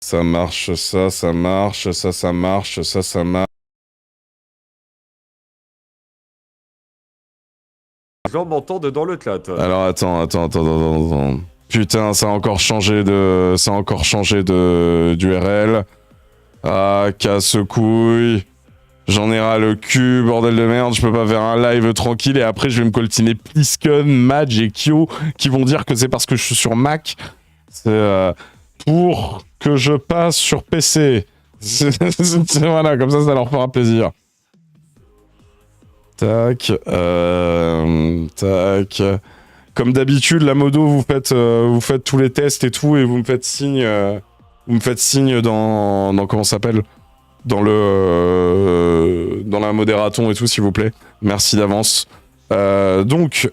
Ça marche, ça marche, ça marche, ça marche. Les gens m'entendent dans le chat. Alors attends. Putain, ça a encore changé de d'URL. Ah, casse-couille. J'en ai ras le cul, bordel de merde, je peux pas faire un live tranquille et après je vais me coltiner Plisken, Madge et Kyo qui vont dire que c'est parce que je suis sur Mac. C'est pour que je passe sur PC. Voilà, comme ça leur fera plaisir. Tac. Tac. Comme d'habitude, la modo, vous faites tous les tests et tout et vous me faites signe dans comment ça s'appelle dans la modératon et tout, s'il vous plaît. Merci d'avance. Donc,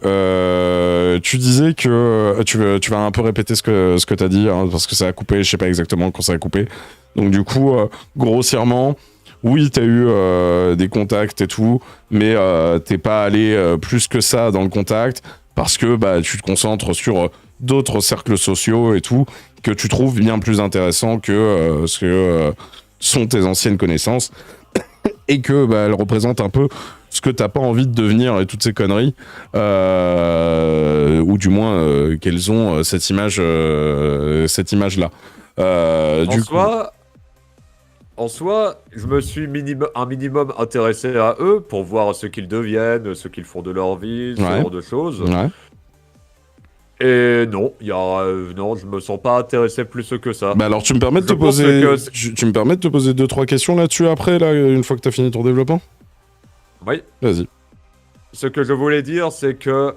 tu disais que tu vas un peu répéter ce que t'as dit, hein, parce que ça a coupé, je sais pas exactement quand ça a coupé. Donc du coup, grossièrement, oui, t'as eu des contacts et tout, mais t'es pas allé plus que ça dans le contact, parce que bah, tu te concentres sur d'autres cercles sociaux et tout, que tu trouves bien plus intéressant que ce que sont tes anciennes connaissances, et que bah, elles représentent un peu ce que t'as pas envie de devenir et toutes ces conneries, ou du moins qu'elles ont cette image-là. En soi, je me suis un minimum intéressé à eux pour voir ce qu'ils deviennent, ce qu'ils font de leur vie, ce genre de choses. Ouais. Et non, non, je me sens pas intéressé plus que ça. Bah alors tu me permets de te poser 2-3 questions là-dessus après, là, une fois que t'as fini ton développement? Oui. Vas-y. Ce que je voulais dire, c'est que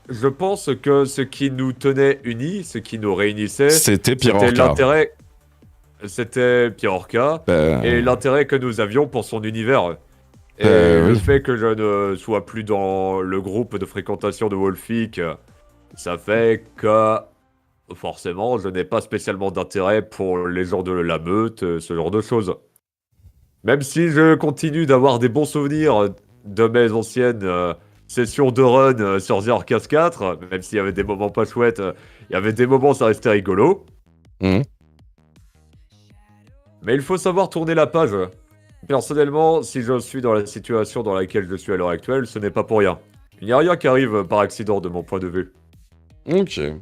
je pense que ce qui nous tenait unis, ce qui nous réunissait, c'était c'était l'intérêt. C'était Pierre et l'intérêt que nous avions pour son univers. Et le fait que je ne sois plus dans le groupe de fréquentation de Wolfic, ça fait que forcément je n'ai pas spécialement d'intérêt pour les gens de la meute, ce genre de choses. Même si je continue d'avoir des bons souvenirs de mes anciennes sessions de run sur The Arcade 4, même s'il y avait des moments pas chouettes, il y avait des moments où ça restait rigolo. Mais il faut savoir tourner la page. Personnellement, si je suis dans la situation dans laquelle je suis à l'heure actuelle, ce n'est pas pour rien. Il n'y a rien qui arrive par accident de mon point de vue. Ok. Et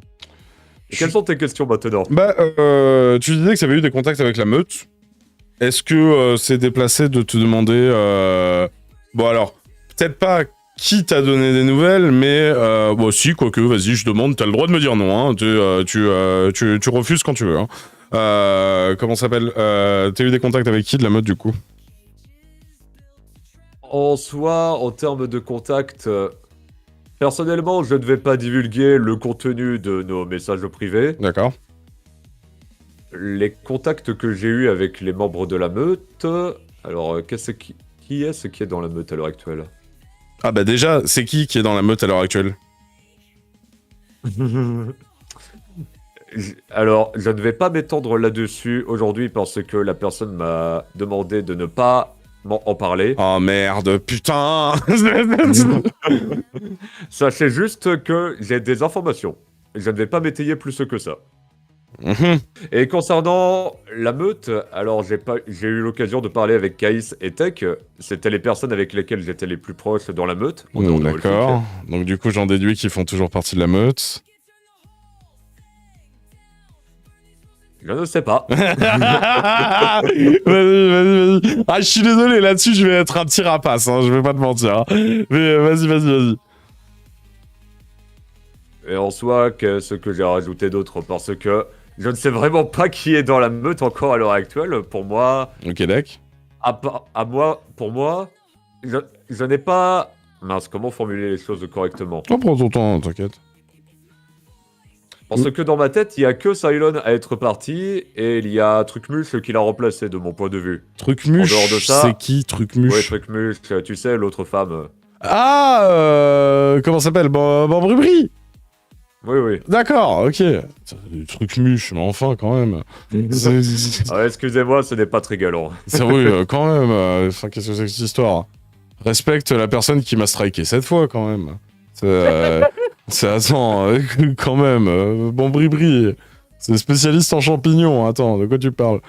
quelles sont tes questions maintenant? Bah, tu disais que tu avais eu des contacts avec la meute. Est-ce que c'est déplacé de te demander... Bon alors, peut-être pas qui t'a donné des nouvelles, mais... bon si, quoique, vas-y, je demande, t'as le droit de me dire non, hein, tu refuses quand tu veux. Hein. Comment ça s'appelle t'as eu des contacts avec qui de la meute du coup? En soi, en termes de contact, personnellement, je ne vais pas divulguer le contenu de nos messages privés. D'accord. Les contacts que j'ai eus avec les membres de la meute... Alors, qui est-ce qui est dans la meute à l'heure actuelle? Ah bah déjà, c'est qui est dans la meute à l'heure actuelle? Alors, je ne vais pas m'étendre là-dessus aujourd'hui parce que la personne m'a demandé de ne pas en parler. Oh merde, putain. Sachez juste que j'ai des informations. Je ne vais pas m'étayer plus que ça. Et concernant la meute, alors j'ai eu l'occasion de parler avec Kaïs et Tech. C'était les personnes avec lesquelles j'étais les plus proches dans la meute. D'accord. Donc du coup, j'en déduis qu'ils font toujours partie de la meute. Je ne sais pas. Vas-y. Ah, je suis désolé, là-dessus, je vais être un petit rapace, hein, je vais pas te mentir. Hein. Mais vas-y. Et en soi, qu'est-ce que j'ai rajouté d'autre? Parce que je ne sais vraiment pas qui est dans la meute encore à l'heure actuelle. Pour moi... Ok, deck. Pour moi, je n'ai pas... Mince, comment formuler les choses correctement? Oh, prends ton temps, t'inquiète. Parce que dans ma tête, il n'y a que Cylon à être parti, et il y a Trucmuche qui l'a remplacé, de mon point de vue. Trucmuche, c'est qui, Trucmuche? Ouais, Trucmuche, tu sais, l'autre femme. Ah, comment ça s'appelle? Bambrubri. Oui. D'accord, ok. Trucmuche, mais enfin, quand même. Excusez-moi, ce n'est pas très galant. Oui, quand même. Enfin, qu'est-ce que c'est que cette histoire? Respecte la personne qui m'a striké cette fois, quand même. C'est attends, quand même. Bon, Bribri. C'est spécialiste en champignons. Attends, de quoi tu parles?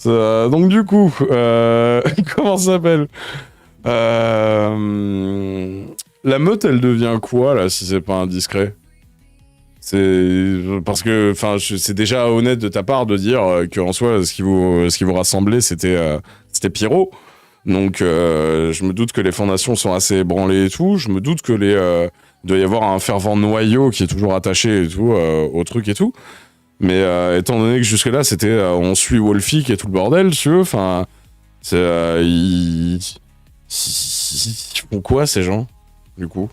Donc du coup, comment ça s'appelle? La meute, elle devient quoi, là, si c'est pas indiscret? C'est parce que, enfin, c'est déjà honnête de ta part de dire qu'en soi, ce qui vous rassemblait, c'était Pierrot. Donc, je me doute que les fondations sont assez ébranlées et tout. Je me doute que doit y avoir un fervent noyau qui est toujours attaché et tout au truc et tout. Mais étant donné que jusque-là, c'était on suit Wolfie qui est tout le bordel, tu veux. Enfin, ils font quoi ces gens, du coup?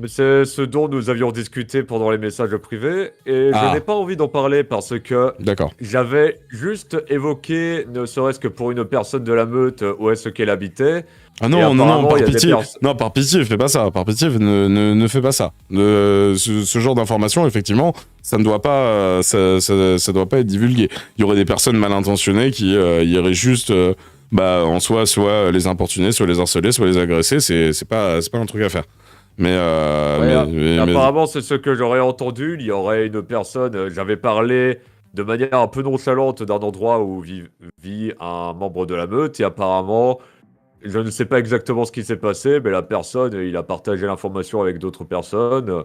C'est ce dont nous avions discuté pendant les messages privés, et je n'ai pas envie d'en parler parce que j'avais juste évoqué, ne serait-ce que pour une personne de la meute, où est-ce qu'elle habitait. Ah non, par pitié. Non, par pitié, fais pas ça. Par pitié, ne fais pas ça. Ce genre d'information, effectivement, ça ne doit pas, ça doit pas être divulgué. Il y aurait des personnes mal intentionnées qui iraient juste, en soi, soit les importuner, soit les harceler, soit les agresser. C'est pas un truc à faire. Mais apparemment, c'est ce que j'aurais entendu. Il y aurait une personne. J'avais parlé de manière un peu nonchalante d'un endroit où vit un membre de la meute, et apparemment, je ne sais pas exactement ce qui s'est passé, mais la personne, il a partagé l'information avec d'autres personnes.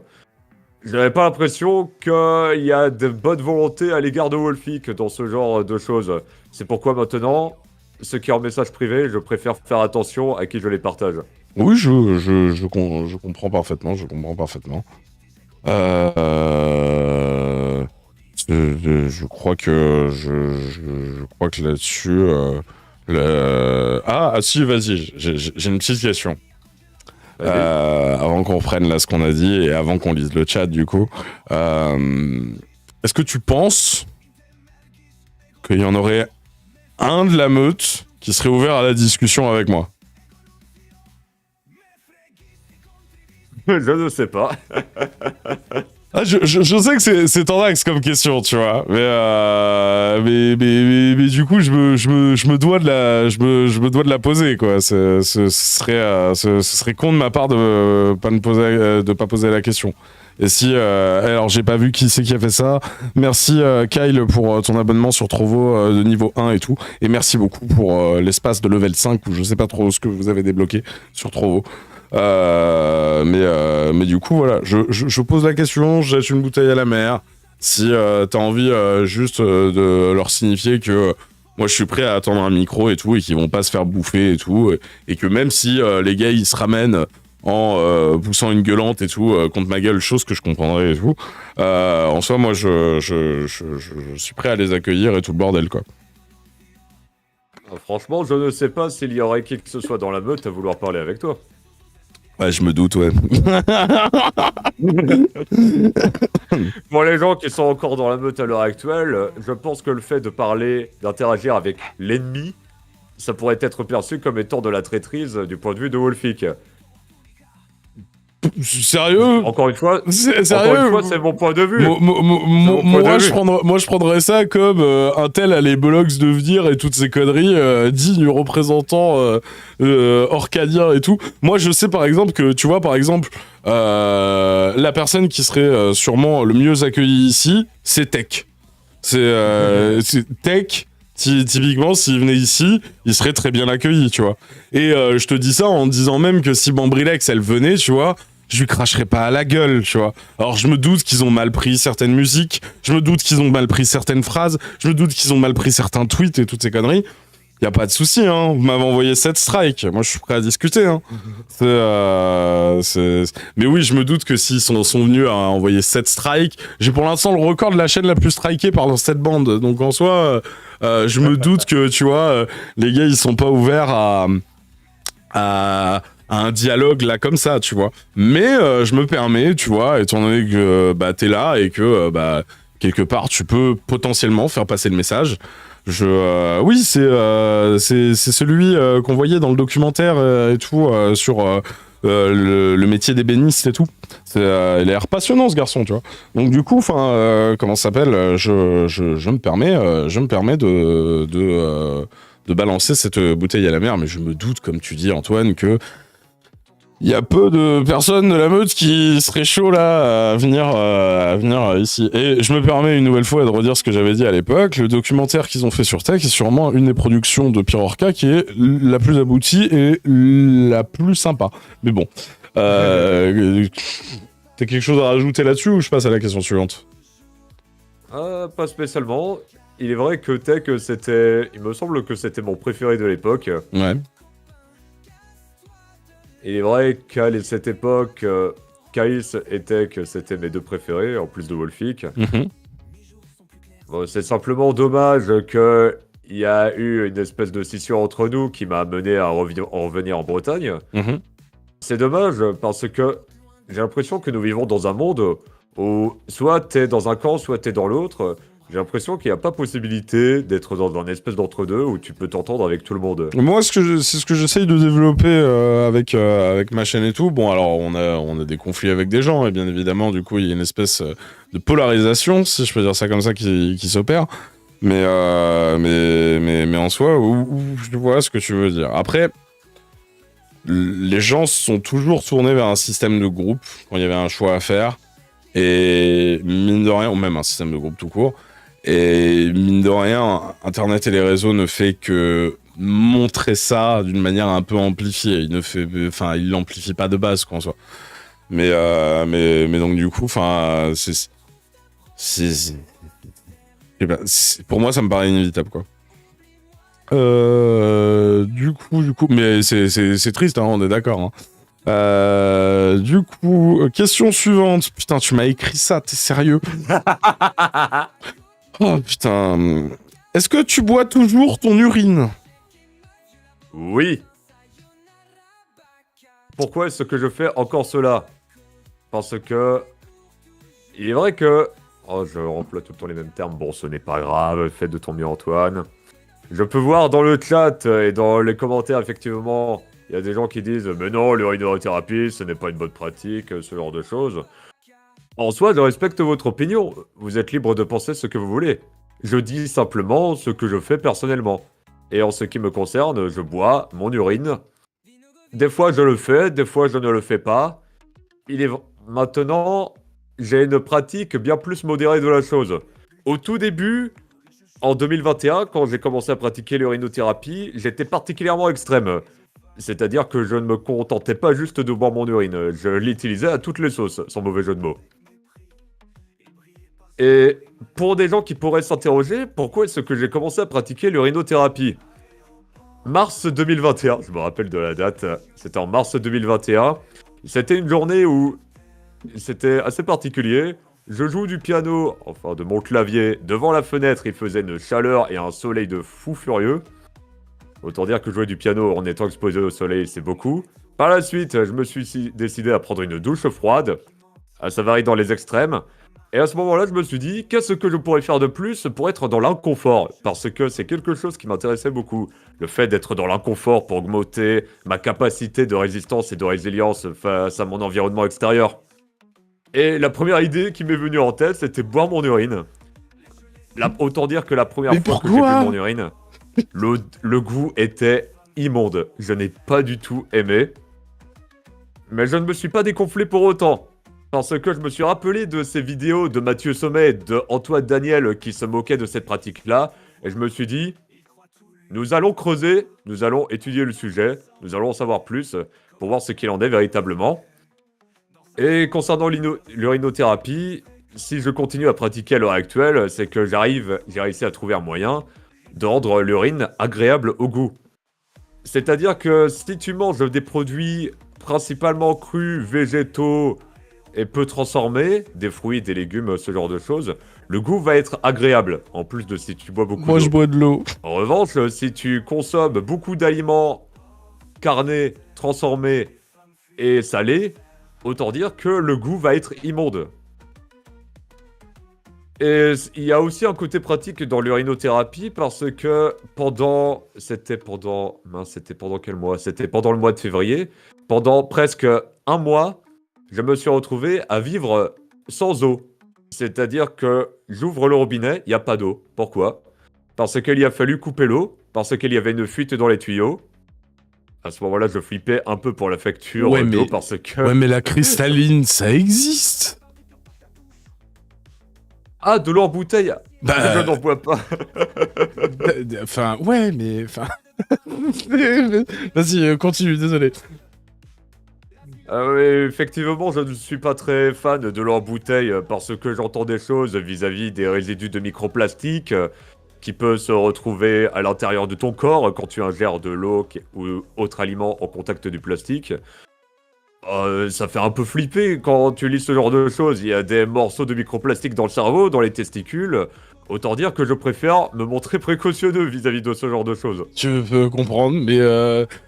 Je n'avais pas l'impression qu'il y a de bonne volonté à l'égard de Wolfie dans ce genre de choses. C'est pourquoi maintenant, ce qui est en message privé, je préfère faire attention à qui je les partage. Oui, je comprends parfaitement, je crois que là-dessus, si, vas-y, j'ai une petite question. Avant qu'on reprenne là ce qu'on a dit et avant qu'on lise le chat, du coup, est-ce que tu penses qu'il y en aurait un de la meute qui serait ouvert à la discussion avec moi? Je ne sais pas. Je sais que c'est tendax comme question, tu vois, mais du coup je me dois de la poser, quoi. Ce serait con de ma part de pas poser la question. Et si alors j'ai pas vu qui c'est qui a fait ça. Merci Kyle pour ton abonnement sur Trovo de niveau 1 et tout, et merci beaucoup pour l'espace de level 5 où je sais pas trop ce que vous avez débloqué sur Trovo. Mais du coup voilà, je pose la question, je jette une bouteille à la mer. Si t'as envie juste de leur signifier que moi je suis prêt à attendre un micro et tout, et qu'ils vont pas se faire bouffer et tout, et que même si les gars ils se ramènent en poussant une gueulante et tout contre ma gueule, chose que je comprendrais et tout, en soi moi je suis prêt à les accueillir et tout le bordel, quoi. Franchement, je ne sais pas s'il y aurait qui que ce soit dans la meute à vouloir parler avec toi. Ouais, je me doute, ouais. Pour les gens qui sont encore dans la meute à l'heure actuelle, je pense que le fait de parler, d'interagir avec l'ennemi, ça pourrait être perçu comme étant de la traîtrise du point de vue de Wolfie. Sérieux? Encore une fois, c'est mon point de vue. Moi, je prendrais ça comme un tel à les Bollocks de venir et toutes ces conneries, digne représentant orcadien et tout. Moi, je sais par exemple que, tu vois, la personne qui serait sûrement le mieux accueillie ici, c'est Tech. C'est Tech. Typiquement, s'il venait ici, il serait très bien accueilli, tu vois. Et je te dis ça en disant même que si Bambrilex, elle venait, tu vois, je lui cracherais pas à la gueule, tu vois. Alors je me doute qu'ils ont mal pris certaines musiques, je me doute qu'ils ont mal pris certaines phrases, je me doute qu'ils ont mal pris certains tweets et toutes ces conneries. Y a pas de souci, hein. Vous m'avez envoyé 7 strikes. Moi, je suis prêt à discuter, hein. Mais oui, je me doute que s'ils sont venus à envoyer 7 strikes, j'ai pour l'instant le record de la chaîne la plus strikée par cette bande. Donc en soi, je me doute que, tu vois, les gars, ils sont pas ouverts à un dialogue là comme ça, tu vois. Mais je me permets, tu vois, étant donné que t'es là et que quelque part tu peux potentiellement faire passer le message. Oui, c'est celui qu'on voyait dans le documentaire et tout sur le métier d'ébéniste et tout. Il a l'air passionnant, ce garçon, tu vois. Donc du coup, comment ça s'appelle, je me permets de balancer cette bouteille à la mer, mais je me doute, comme tu dis, Antoine, que Il y a peu de personnes de la meute qui seraient chauds là à venir ici. Et je me permets une nouvelle fois de redire ce que j'avais dit à l'époque. Le documentaire qu'ils ont fait sur Tech est sûrement une des productions de Pure Orca qui est la plus aboutie et la plus sympa. Mais bon. T'as quelque chose à rajouter là-dessus ou je passe à la question suivante? Pas spécialement. Il est vrai que Tech, c'était... Il me semble que c'était mon préféré de l'époque. Ouais. Il est vrai qu'à cette époque, Kais et Tech, c'était mes deux préférés, en plus de Wolfik. Bon, c'est simplement dommage qu'il y a eu une espèce de scission entre nous qui m'a amené à revenir en Bretagne. C'est dommage parce que j'ai l'impression que nous vivons dans un monde où soit t'es dans un camp, soit t'es dans l'autre. J'ai l'impression qu'il n'y a pas possibilité d'être dans un espèce d'entre-deux où tu peux t'entendre avec tout le monde. Moi, c'est ce que j'essaye de développer avec ma chaîne et tout. Bon, alors, on a des conflits avec des gens, et bien évidemment, du coup, il y a une espèce de polarisation, si je peux dire ça comme ça, qui s'opère. Mais en soi, je vois ce que tu veux dire. Après, les gens sont toujours tournés vers un système de groupe quand il y avait un choix à faire. Et mine de rien, ou même un système de groupe tout court. Et mine de rien, Internet et les réseaux ne fait que montrer ça d'une manière un peu amplifiée. Il l'amplifie pas de base, quoi, en soi. Mais donc, du coup, enfin, pour moi, ça me paraît inévitable, quoi. Du coup, mais c'est triste, hein, on est d'accord, hein. Du coup, question suivante. Putain, tu m'as écrit ça, t'es sérieux? Oh putain. Est-ce que tu bois toujours ton urine? Oui. Pourquoi est-ce que je fais encore cela? Parce que... Il est vrai que... Oh, je remplis tout le temps les mêmes termes. Bon, ce n'est pas grave, fais de ton mieux, Antoine. Je peux voir dans le chat et dans les commentaires, effectivement, il y a des gens qui disent « Mais non, l'urinothérapie, ce n'est pas une bonne pratique, ce genre de choses. » En soi, je respecte votre opinion. Vous êtes libre de penser ce que vous voulez. Je dis simplement ce que je fais personnellement. Et en ce qui me concerne, je bois mon urine. Des fois, je le fais, des fois, je ne le fais pas. Maintenant, j'ai une pratique bien plus modérée de la chose. Au tout début, en 2021, quand j'ai commencé à pratiquer l'urinothérapie, j'étais particulièrement extrême. C'est-à-dire que je ne me contentais pas juste de boire mon urine, je l'utilisais à toutes les sauces, sans mauvais jeu de mots. Et pour des gens qui pourraient s'interroger, pourquoi est-ce que j'ai commencé à pratiquer l'urinothérapie? Mars 2021, je me rappelle de la date, c'était en mars 2021. C'était une journée où c'était assez particulier. Je joue du piano, enfin de mon clavier, devant la fenêtre, il faisait une chaleur et un soleil de fou furieux. Autant dire que jouer du piano en étant exposé au soleil, c'est beaucoup. Par la suite, je me suis décidé à prendre une douche froide. Ça varie dans les extrêmes. Et à ce moment-là, je me suis dit, qu'est-ce que je pourrais faire de plus pour être dans l'inconfort? Parce que c'est quelque chose qui m'intéressait beaucoup. Le fait d'être dans l'inconfort pour augmenter ma capacité de résistance et de résilience face à mon environnement extérieur. Et la première idée qui m'est venue en tête, c'était boire mon urine. Autant dire que la première fois que j'ai bu mon urine, le goût était immonde. Je n'ai pas du tout aimé. Mais je ne me suis pas dégonflé pour autant. Parce que je me suis rappelé de ces vidéos de Mathieu Sommet et de Antoine Daniel qui se moquaient de cette pratique-là. Et je me suis dit, nous allons creuser, nous allons étudier le sujet, nous allons en savoir plus pour voir ce qu'il en est véritablement. Et concernant l'urinothérapie, si je continue à pratiquer à l'heure actuelle, c'est que j'ai réussi à trouver un moyen de rendre l'urine agréable au goût. C'est-à-dire que si tu manges des produits principalement crus, végétaux et peu transformés, des fruits, des légumes, ce genre de choses, le goût va être agréable, en plus de si tu bois beaucoup d'eau. Moi, je bois de l'eau. En revanche, si tu consommes beaucoup d'aliments carnés, transformés et salés, autant dire que le goût va être immonde. Et il y a aussi un côté pratique dans l'urinothérapie parce que c'était pendant quel mois? C'était pendant le mois de février. Pendant presque un mois, je me suis retrouvé à vivre sans eau. C'est-à-dire que j'ouvre le robinet, il n'y a pas d'eau. Pourquoi? Parce qu'il a fallu couper l'eau, parce qu'il y avait une fuite dans les tuyaux. À ce moment-là, je flippais un peu pour la facture d'eau parce que... Ouais, mais la cristalline, ça existe. Ah, de l'eau en bouteille. Je n'en bois pas. Enfin, ouais, mais... Enfin... Vas-y, continue, désolé. Oui, effectivement, je ne suis pas très fan de l'eau en bouteille parce que j'entends des choses vis-à-vis des résidus de microplastique qui peuvent se retrouver à l'intérieur de ton corps quand tu ingères de l'eau ou autre aliment en contact du plastique. Ça fait un peu flipper quand tu lis ce genre de choses. Il y a des morceaux de microplastique dans le cerveau, dans les testicules. Autant dire que je préfère me montrer précautionneux vis-à-vis de ce genre de choses. Je peux comprendre, mais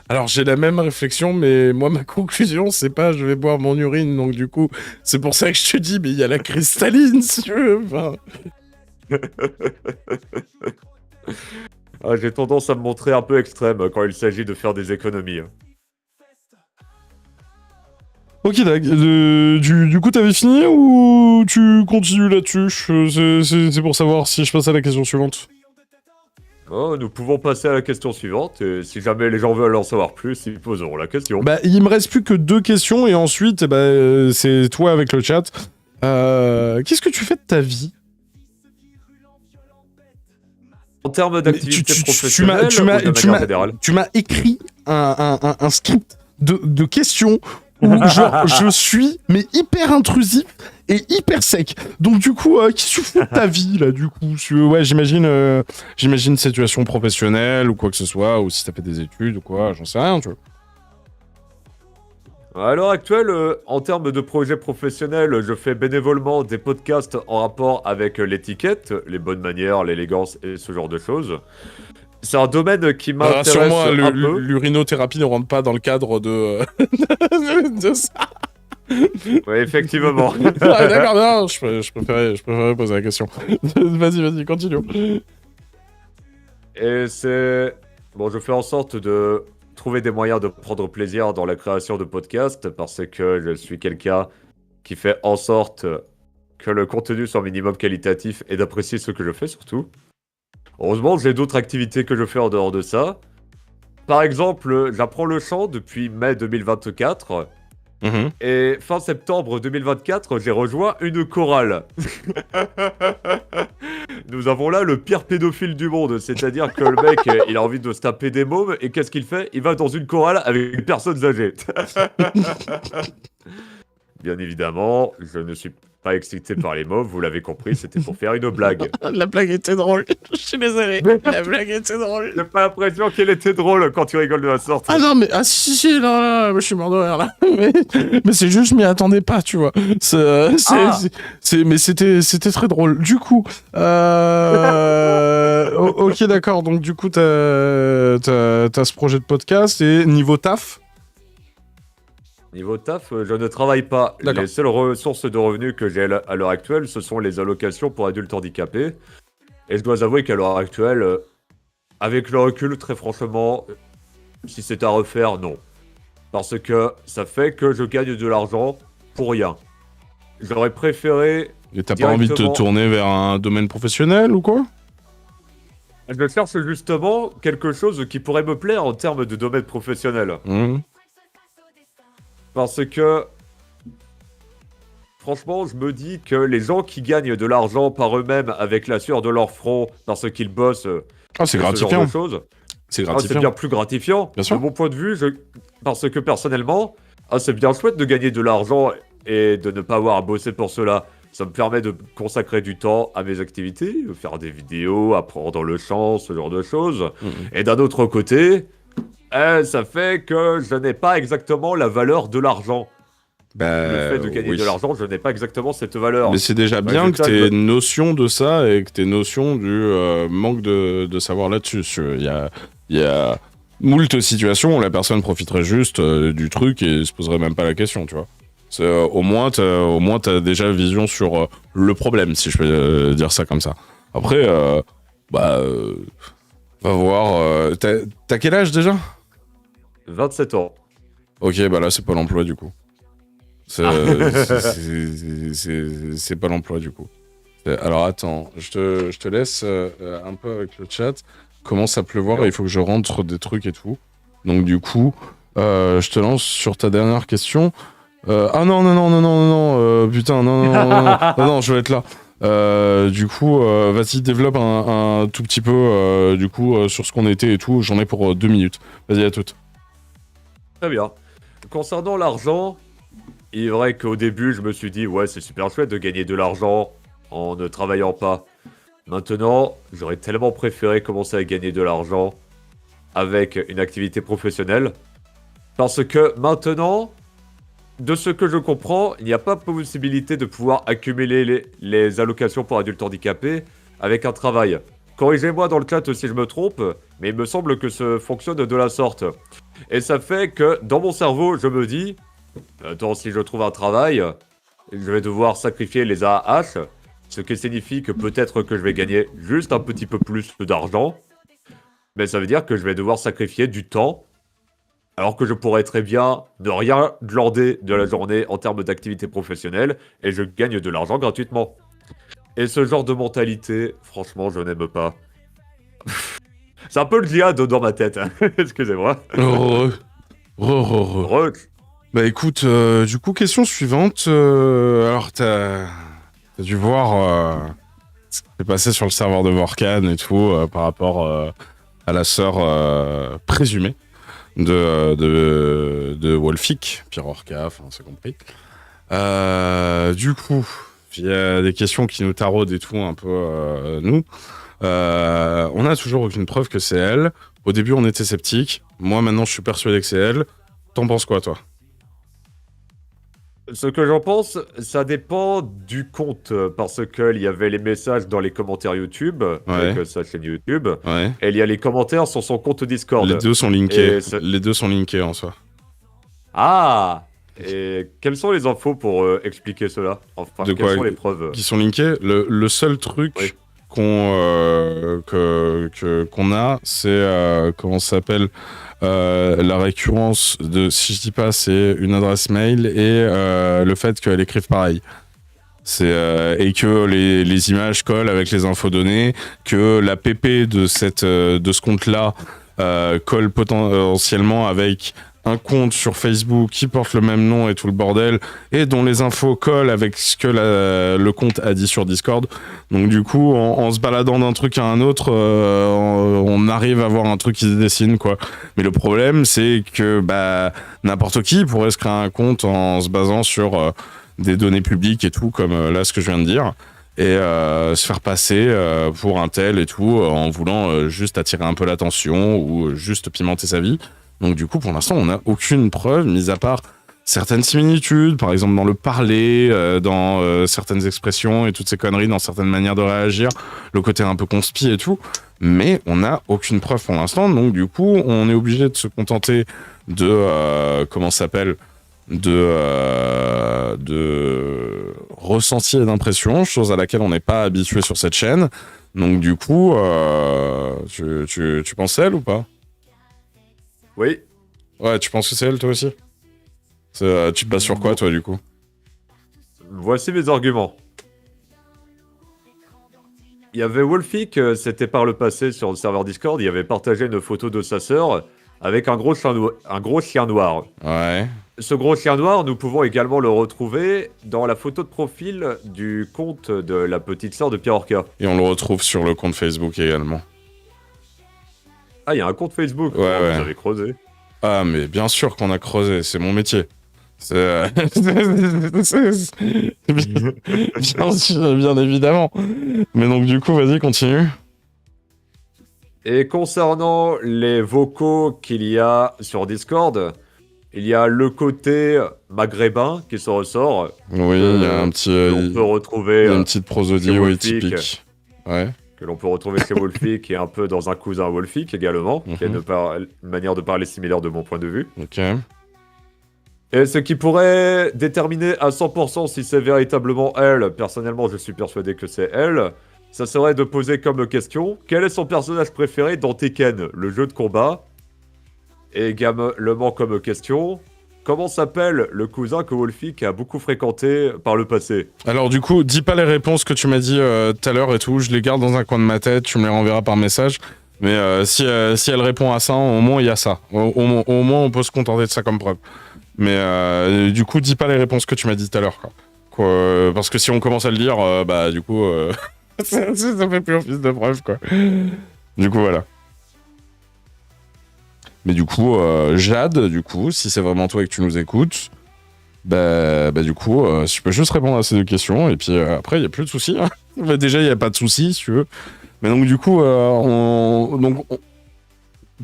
alors j'ai la même réflexion, mais moi ma conclusion c'est pas je vais boire mon urine, donc du coup c'est pour ça que je te dis mais il y a la cristalline si tu veux. Enfin... J'ai tendance à me montrer un peu extrême quand il s'agit de faire des économies. Ok, du coup, t'avais fini ou tu continues là-dessus? C'est pour savoir si je passe à la question suivante. Oh, nous pouvons passer à la question suivante, et si jamais les gens veulent en savoir plus, ils poseront la question. Bah, il me reste plus que 2 questions, et ensuite, c'est toi avec le chat. Qu'est-ce que tu fais de ta vie? En termes d'activité professionnelle ou de manière fédérale? Tu m'as écrit un script de questions où je suis mais hyper intrusif et hyper sec. Donc du coup, qu'est-ce que tu fais de ta vie là du coup? Ouais, j'imagine situation professionnelle ou quoi que ce soit, ou si t'as fait des études ou quoi, j'en sais rien, tu vois. À l'heure actuelle, en termes de projets professionnels, je fais bénévolement des podcasts en rapport avec l'étiquette, les bonnes manières, l'élégance et ce genre de choses. C'est un domaine qui m'intéresse un peu. L'urinothérapie ne rentre pas dans le cadre de, de ça. Oui, effectivement. D'accord, non, je préférais poser la question. Vas-y, continue. Et c'est... Bon, je fais en sorte de trouver des moyens de prendre plaisir dans la création de podcasts parce que je suis quelqu'un qui fait en sorte que le contenu soit minimum qualitatif et d'apprécier ce que je fais surtout. Heureusement, j'ai d'autres activités que je fais en dehors de ça. Par exemple, j'apprends le chant depuis mai 2024. Et fin septembre 2024, j'ai rejoint une chorale. Nous avons là le pire pédophile du monde. C'est-à-dire que le mec, il a envie de se taper des mômes. Et qu'est-ce qu'il fait? Il va dans une chorale avec des personnes âgées. Bien évidemment, je ne suis pas excité par les mômes, vous l'avez compris, c'était pour faire une blague. La blague était drôle, je suis désolé. La blague était drôle. J'ai pas l'impression qu'elle était drôle quand tu rigoles de la sorte. Ah non, mais si, là, je suis mort de rire là. Mais c'est juste, je m'y attendais pas, tu vois. Mais c'était très drôle. Du coup, ok, d'accord. Donc du coup, t'as ce projet de podcast et niveau taf. Niveau taf, je ne travaille pas. Les seules sources de revenus que j'ai à l'heure actuelle, ce sont les allocations pour adultes handicapés. Et je dois avouer qu'à l'heure actuelle, avec le recul, très franchement, si c'est à refaire, non. Parce que ça fait que je gagne de l'argent pour rien. J'aurais préféré... Et t'as pas envie de te tourner vers un domaine professionnel ou quoi? Je cherche justement quelque chose qui pourrait me plaire en termes de domaine professionnel. Parce que, franchement, je me dis que les gens qui gagnent de l'argent par eux-mêmes avec la sueur de leur front parce qu'ils bossent, c'est gratifiant. C'est bien plus gratifiant. Bien sûr. De mon point de vue, parce que personnellement, c'est bien chouette de gagner de l'argent et de ne pas avoir à bosser pour cela. Ça me permet de consacrer du temps à mes activités, faire des vidéos, apprendre le chant, ce genre de choses. Et d'un autre côté... ça fait que je n'ai pas exactement la valeur de l'argent. Le fait de gagner de l'argent, je n'ai pas exactement cette valeur. Mais c'est déjà bien que tu aies notion de ça et que tu aies notion du manque de savoir là-dessus. Il y a moult situations où la personne profiterait juste du truc et se poserait même pas la question, tu vois. Au moins, t'as déjà vision sur le problème, si je peux dire ça comme ça. Après, va voir... T'as quel âge déjà ? 27 ans. Ok, bah là, c'est pas l'emploi, du coup. C'est pas l'emploi, du coup. Alors, attends, je te laisse un peu avec le chat. Commence à pleuvoir et il faut que je rentre des trucs et tout. Donc du coup, je te lance sur ta dernière question. Ah non, putain, non, je vais être là. Du coup, vas-y, développe un tout petit peu, du coup, sur ce qu'on était et tout. J'en ai pour 2 minutes. Vas-y, à toutes. Très bien. Concernant l'argent, il est vrai qu'au début, je me suis dit, ouais, c'est super chouette de gagner de l'argent en ne travaillant pas. Maintenant, j'aurais tellement préféré commencer à gagner de l'argent avec une activité professionnelle. Parce que maintenant, de ce que je comprends, il n'y a pas possibilité de pouvoir accumuler les allocations pour adultes handicapés avec un travail. Corrigez-moi dans le chat si je me trompe, mais il me semble que ça fonctionne de la sorte. Et ça fait que dans mon cerveau, je me dis, attends, si je trouve un travail, je vais devoir sacrifier les AAH, ce qui signifie que peut-être que je vais gagner juste un petit peu plus d'argent, mais ça veut dire que je vais devoir sacrifier du temps, alors que je pourrais très bien ne rien glander de la journée en termes d'activité professionnelle, et je gagne de l'argent gratuitement. Et ce genre de mentalité, franchement, je n'aime pas. C'est un peu le djihad dans ma tête, hein. Excusez-moi. Bah écoute, du coup, question suivante. Alors, t'as dû voir ce qui s'est passé sur le serveur de Vorkan et tout, par rapport à la sœur présumée de Wolfik, Pierre Orca, enfin, c'est compris. Du coup, il y a des questions qui nous taraudent et tout, un peu, nous. On n'a toujours aucune preuve que c'est elle. Au début, on était sceptiques. Moi, maintenant, je suis persuadé que c'est elle. T'en penses quoi, toi? Ce que j'en pense, ça dépend du compte, parce qu'il y avait les messages dans les commentaires YouTube, avec sa chaîne YouTube, et il y a les commentaires sur son compte Discord. Les deux sont linkés, les deux sont linkés en soi. Ah! Et quelles sont les infos pour expliquer cela? Enfin, quelles sont les preuves? Qui sont linkés? Le seul truc qu'on a, c'est, comment ça s'appelle, la récurrence de, si je dis pas, c'est une adresse mail et le fait qu'elle écrive pareil. Et que les images collent avec les infos données, que la PP de ce compte-là colle potentiellement avec un compte sur Facebook qui porte le même nom et tout le bordel, et dont les infos collent avec ce que le compte a dit sur Discord. Donc du coup, en se baladant d'un truc à un autre, on arrive à voir un truc qui se dessine, quoi. Mais le problème, c'est que n'importe qui pourrait se créer un compte en se basant sur des données publiques et tout, comme là ce que je viens de dire, et se faire passer pour un tel et tout, en voulant juste attirer un peu l'attention ou juste pimenter sa vie. Donc du coup, pour l'instant, on n'a aucune preuve, mis à part certaines similitudes, par exemple dans le parler, dans certaines expressions et toutes ces conneries, dans certaines manières de réagir, le côté un peu conspi et tout, mais on n'a aucune preuve pour l'instant, donc du coup, on est obligé de se contenter de, comment ça s'appelle, de ressenti et d'impression, chose à laquelle on n'est pas habitué sur cette chaîne. Donc du coup, tu penses elle ou pas? Oui. Ouais, tu penses que c'est elle, toi aussi? Tu te bases sur quoi, toi, du coup? Voici mes arguments. Il y avait Wolfik, c'était par le passé sur le serveur Discord, il avait partagé une photo de sa sœur avec un gros chien noir. Ouais. Ce gros chien noir, nous pouvons également le retrouver dans la photo de profil du compte de la petite sœur de Pierre Orca. Et on le retrouve sur le compte Facebook également. Ah, il y a un compte Facebook. Ouais, ouais. Vous avez creusé. Ah, mais bien sûr qu'on a creusé, c'est mon métier. Bien évidemment. Mais donc du coup, vas-y, continue. Et concernant les vocaux qu'il y a sur Discord, il y a le côté maghrébin qui se ressort. Oui, il y a un petit... on peut retrouver... Il y a une petite prosodie, oui, typique. Ouais. Que l'on peut retrouver chez Wolfik, qui est un peu dans un cousin Wolfik également, qui a une manière de parler similaire de mon point de vue. Ok. Et ce qui pourrait déterminer à 100% si c'est véritablement elle, personnellement je suis persuadé que c'est elle, ça serait de poser comme question, quel est son personnage préféré dans Tekken, le jeu de combat? Et également comme question, comment s'appelle le cousin que Wolfik a beaucoup fréquenté par le passé? Alors du coup, dis pas les réponses que tu m'as dit tout à l'heure et tout, je les garde dans un coin de ma tête, tu me les renverras par message. Mais si elle répond à ça, au moins il y a ça. Au moins on peut se contenter de ça comme preuve. Mais du coup, dis pas les réponses que tu m'as dit tout à l'heure. Parce que si on commence à le dire, bah du coup, ça fait plus office de preuve, quoi. Du coup, voilà. Mais du coup, Jade, du coup, si c'est vraiment toi et que tu nous écoutes, bah du coup, si tu peux juste répondre à ces 2 questions, et puis après, il n'y a plus de soucis. Hein. Bah, déjà, il n'y a pas de soucis, si tu veux. Mais donc, du coup,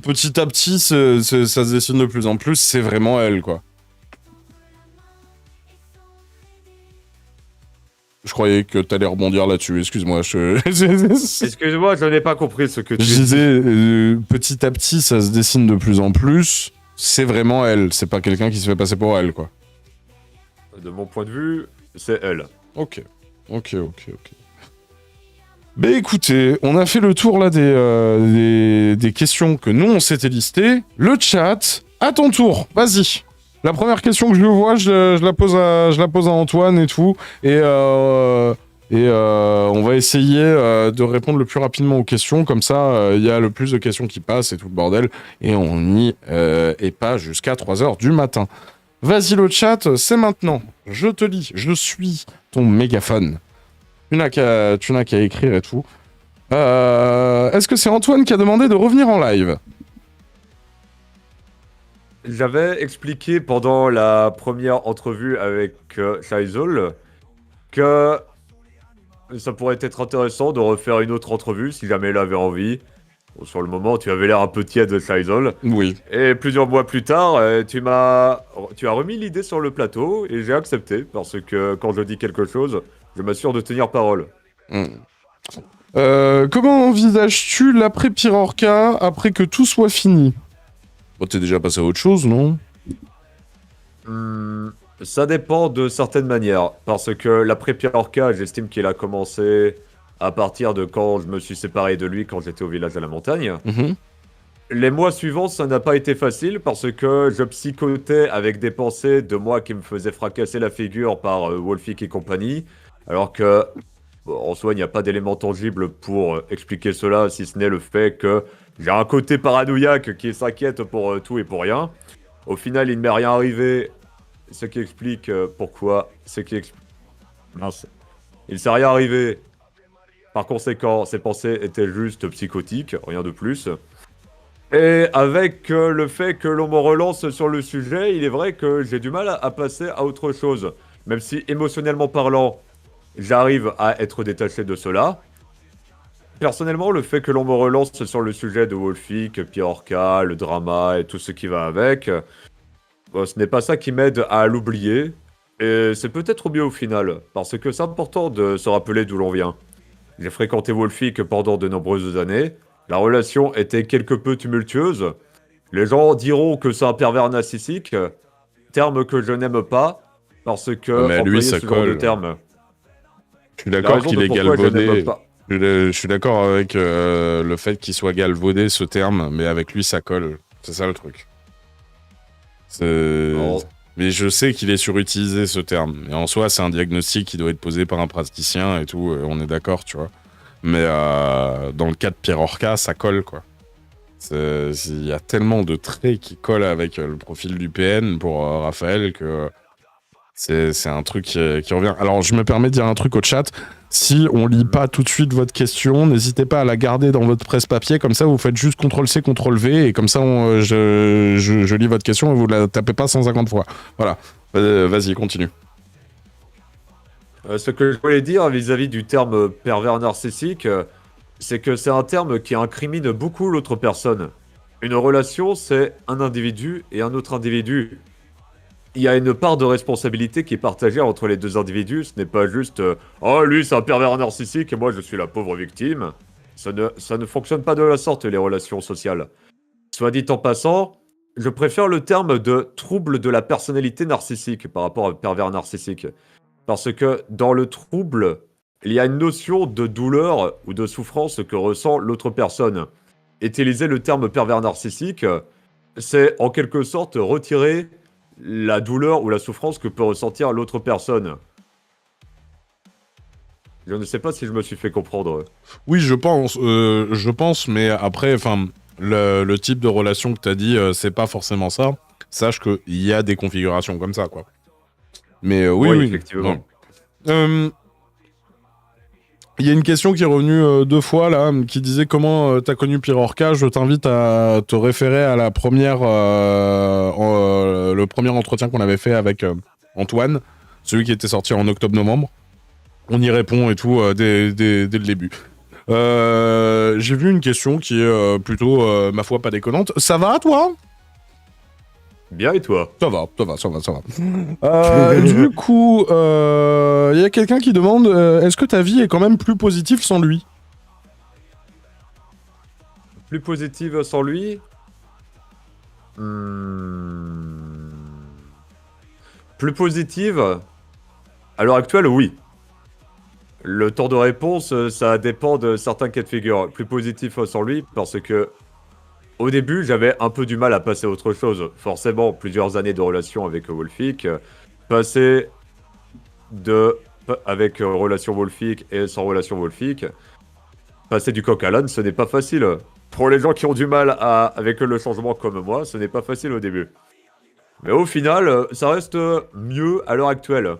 petit à petit, ça se dessine de plus en plus, c'est vraiment elle, quoi. Je croyais que t'allais rebondir là-dessus, excuse-moi. Excuse-moi, je n'ai pas compris ce que tu Je disais, petit à petit, ça se dessine de plus en plus, c'est vraiment elle, c'est pas quelqu'un qui se fait passer pour elle, quoi. De mon point de vue, c'est elle. Ok. Bah écoutez, on a fait le tour là des questions que nous on s'était listées. Le chat, à ton tour, vas-y. La première question que je vois, je la pose à Antoine et tout. Et on va essayer de répondre le plus rapidement aux questions. Comme ça, il y a le plus de questions qui passent et tout le bordel. Et on n'y est pas jusqu'à 3h du matin. Vas-y le chat, c'est maintenant. Je te lis, je suis ton mégaphone. Tu n'as qu'à écrire et tout. Est-ce que c'est Antoine qui a demandé de revenir en live ? J'avais expliqué pendant la première entrevue avec Shaizol que ça pourrait être intéressant de refaire une autre entrevue si jamais elle avait envie. Bon, sur le moment, tu avais l'air un peu tiède, Shaizol. Oui. Et plusieurs mois plus tard, tu as remis l'idée sur le plateau et j'ai accepté parce que quand je dis quelque chose, je m'assure de tenir parole. Comment envisages-tu l'après-Pyrorca après que tout soit fini ? Bon, t'es déjà passé à autre chose, non ? Ça dépend de certaines manières. Parce que l'après-Pyrorca, j'estime qu'il a commencé à partir de quand je me suis séparé de lui quand j'étais au village à la montagne. Les mois suivants, ça n'a pas été facile parce que je psychotais avec des pensées de moi qui me faisaient fracasser la figure par Wolfik et compagnie. Alors que, bon, en soi, il n'y a pas d'élément tangible pour expliquer cela, si ce n'est le fait que j'ai un côté paranoïaque qui s'inquiète pour tout et pour rien. Au final, il ne m'est rien arrivé, ce qui explique pourquoi. Mince. Il ne s'est rien arrivé. Par conséquent, ses pensées étaient juste psychotiques, rien de plus. Et avec le fait que l'on me relance sur le sujet, il est vrai que j'ai du mal à passer à autre chose. Même si émotionnellement parlant, j'arrive à être détaché de cela. Personnellement, le fait que l'on me relance sur le sujet de Wolfik, Pyrorca, le drama et tout ce qui va avec, ce n'est pas ça qui m'aide à l'oublier. Et c'est peut-être mieux au final, parce que c'est important de se rappeler d'où l'on vient. J'ai fréquenté Wolfik pendant de nombreuses années. La relation était quelque peu tumultueuse. Les gens diront que c'est un pervers narcissique, terme que je n'aime pas, parce que mais lui, ça ce genre de colle. terme. Je suis d'accord qu'il est galvaudé. Je suis d'accord avec le fait qu'il soit galvaudé, ce terme, mais avec lui, ça colle. C'est ça le truc. Mais je sais qu'il est surutilisé, ce terme. Et en soi, c'est un diagnostic qui doit être posé par un praticien et tout, on est d'accord, tu vois. Mais dans le cas de Pyrorca, ça colle, quoi. Il y a tellement de traits qui collent avec le profil du PN pour Raphaël que c'est un truc qui revient. Alors, je me permets de dire un truc au chat. Si on lit pas tout de suite votre question, n'hésitez pas à la garder dans votre presse-papier. Comme ça, vous faites juste CTRL-C, CTRL-V. Et comme ça, je lis votre question et vous la tapez pas 150 fois. Voilà. Vas-y, continue. Ce que je voulais dire vis-à-vis du terme pervers narcissique, c'est que c'est un terme qui incrimine beaucoup l'autre personne. Une relation, c'est un individu et un autre individu. Il y a une part de responsabilité qui est partagée entre les deux individus. Ce n'est pas juste oh, lui, c'est un pervers narcissique et moi, je suis la pauvre victime. Ça ne fonctionne pas de la sorte, les relations sociales. Soit dit en passant, je préfère le terme de trouble de la personnalité narcissique par rapport à pervers narcissique. Parce que dans le trouble, il y a une notion de douleur ou de souffrance que ressent l'autre personne. Utiliser le terme pervers narcissique, c'est en quelque sorte retirer la douleur ou la souffrance que peut ressentir l'autre personne. Je ne sais pas si je me suis fait comprendre. Oui, je pense, mais après, enfin, le type de relation que t'as dit, c'est pas forcément ça. Sache qu'il y a des configurations comme ça, quoi. Mais oui, Oui, oui, effectivement. non. Il y a une question qui est revenue 2 fois, là, qui disait comment t'as connu Pirorca. Je t'invite à te référer à la première, le premier entretien qu'on avait fait avec Antoine, celui qui était sorti en octobre-novembre. On y répond et tout dès le début. J'ai vu une question qui est plutôt, ma foi, pas déconnante. Ça va, toi? Bien, et toi? Ça va. Du coup, il y a quelqu'un qui demande est-ce que ta vie est quand même plus positive sans lui? Plus positive sans lui? Plus positive? À l'heure actuelle, oui. Le temps de réponse, ça dépend de certains cas de figure. Plus positif sans lui, parce que au début, j'avais un peu du mal à passer à autre chose. Forcément, plusieurs années de relation avec Wolfic, passer avec relation Wolfic et sans relation Wolfic, passer du coq à l'âne, ce n'est pas facile. Pour les gens qui ont du mal avec le changement comme moi, ce n'est pas facile au début. Mais au final, ça reste mieux à l'heure actuelle.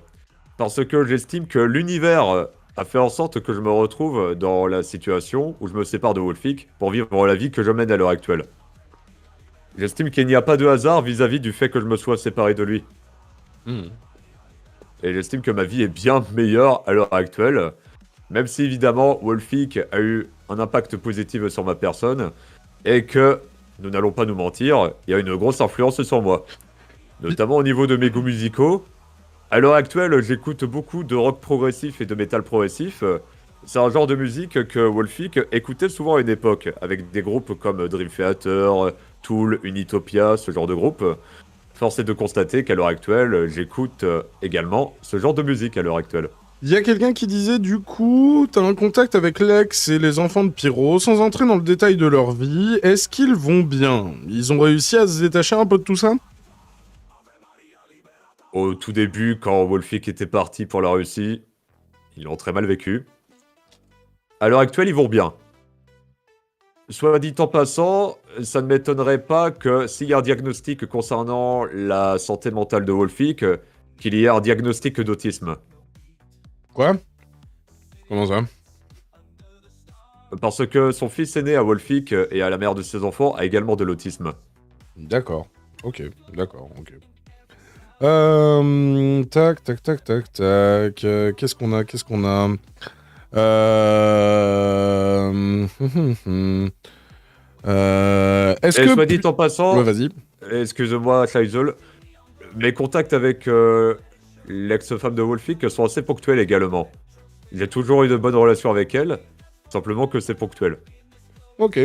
Parce que j'estime que l'univers a fait en sorte que je me retrouve dans la situation où je me sépare de Wolfic pour vivre la vie que je mène à l'heure actuelle. J'estime qu'il n'y a pas de hasard vis-à-vis du fait que je me sois séparé de lui. Et j'estime que ma vie est bien meilleure à l'heure actuelle. Même si évidemment Wolfic a eu un impact positif sur ma personne. Et que, nous n'allons pas nous mentir, il y a une grosse influence sur moi. Notamment au niveau de mes goûts musicaux. À l'heure actuelle, j'écoute beaucoup de rock progressif et de métal progressif. C'est un genre de musique que Wolfic écoutait souvent à une époque, avec des groupes comme Dream Theater, Tool, Unitopia, ce genre de groupe. Force est de constater qu'à l'heure actuelle, j'écoute également ce genre de musique à l'heure actuelle. Il y a quelqu'un qui disait, du coup, t'as un contact avec l'ex et les enfants de Pyro, sans entrer dans le détail de leur vie, est-ce qu'ils vont bien? Ils ont réussi à se détacher un peu de tout ça? Au tout début, quand Wolfic était parti pour la Russie, ils l'ont très mal vécu. À l'heure actuelle, ils vont bien. Soit dit en passant, ça ne m'étonnerait pas que s'il y a un diagnostic concernant la santé mentale de Wolfic, qu'il y ait un diagnostic d'autisme. Quoi? Comment ça? Parce que son fils aîné à Wolfic et à la mère de ses enfants a également de l'autisme. D'accord. Ok. Tac. Qu'est-ce qu'on a? Est-ce Et que... soit dit en passant, Ouais, vas-y. excuse-moi, Scheisel, mes contacts avec l'ex-femme de Wolfic sont assez ponctuels également. J'ai toujours eu de bonnes relations avec elle, simplement que c'est ponctuel. Ok.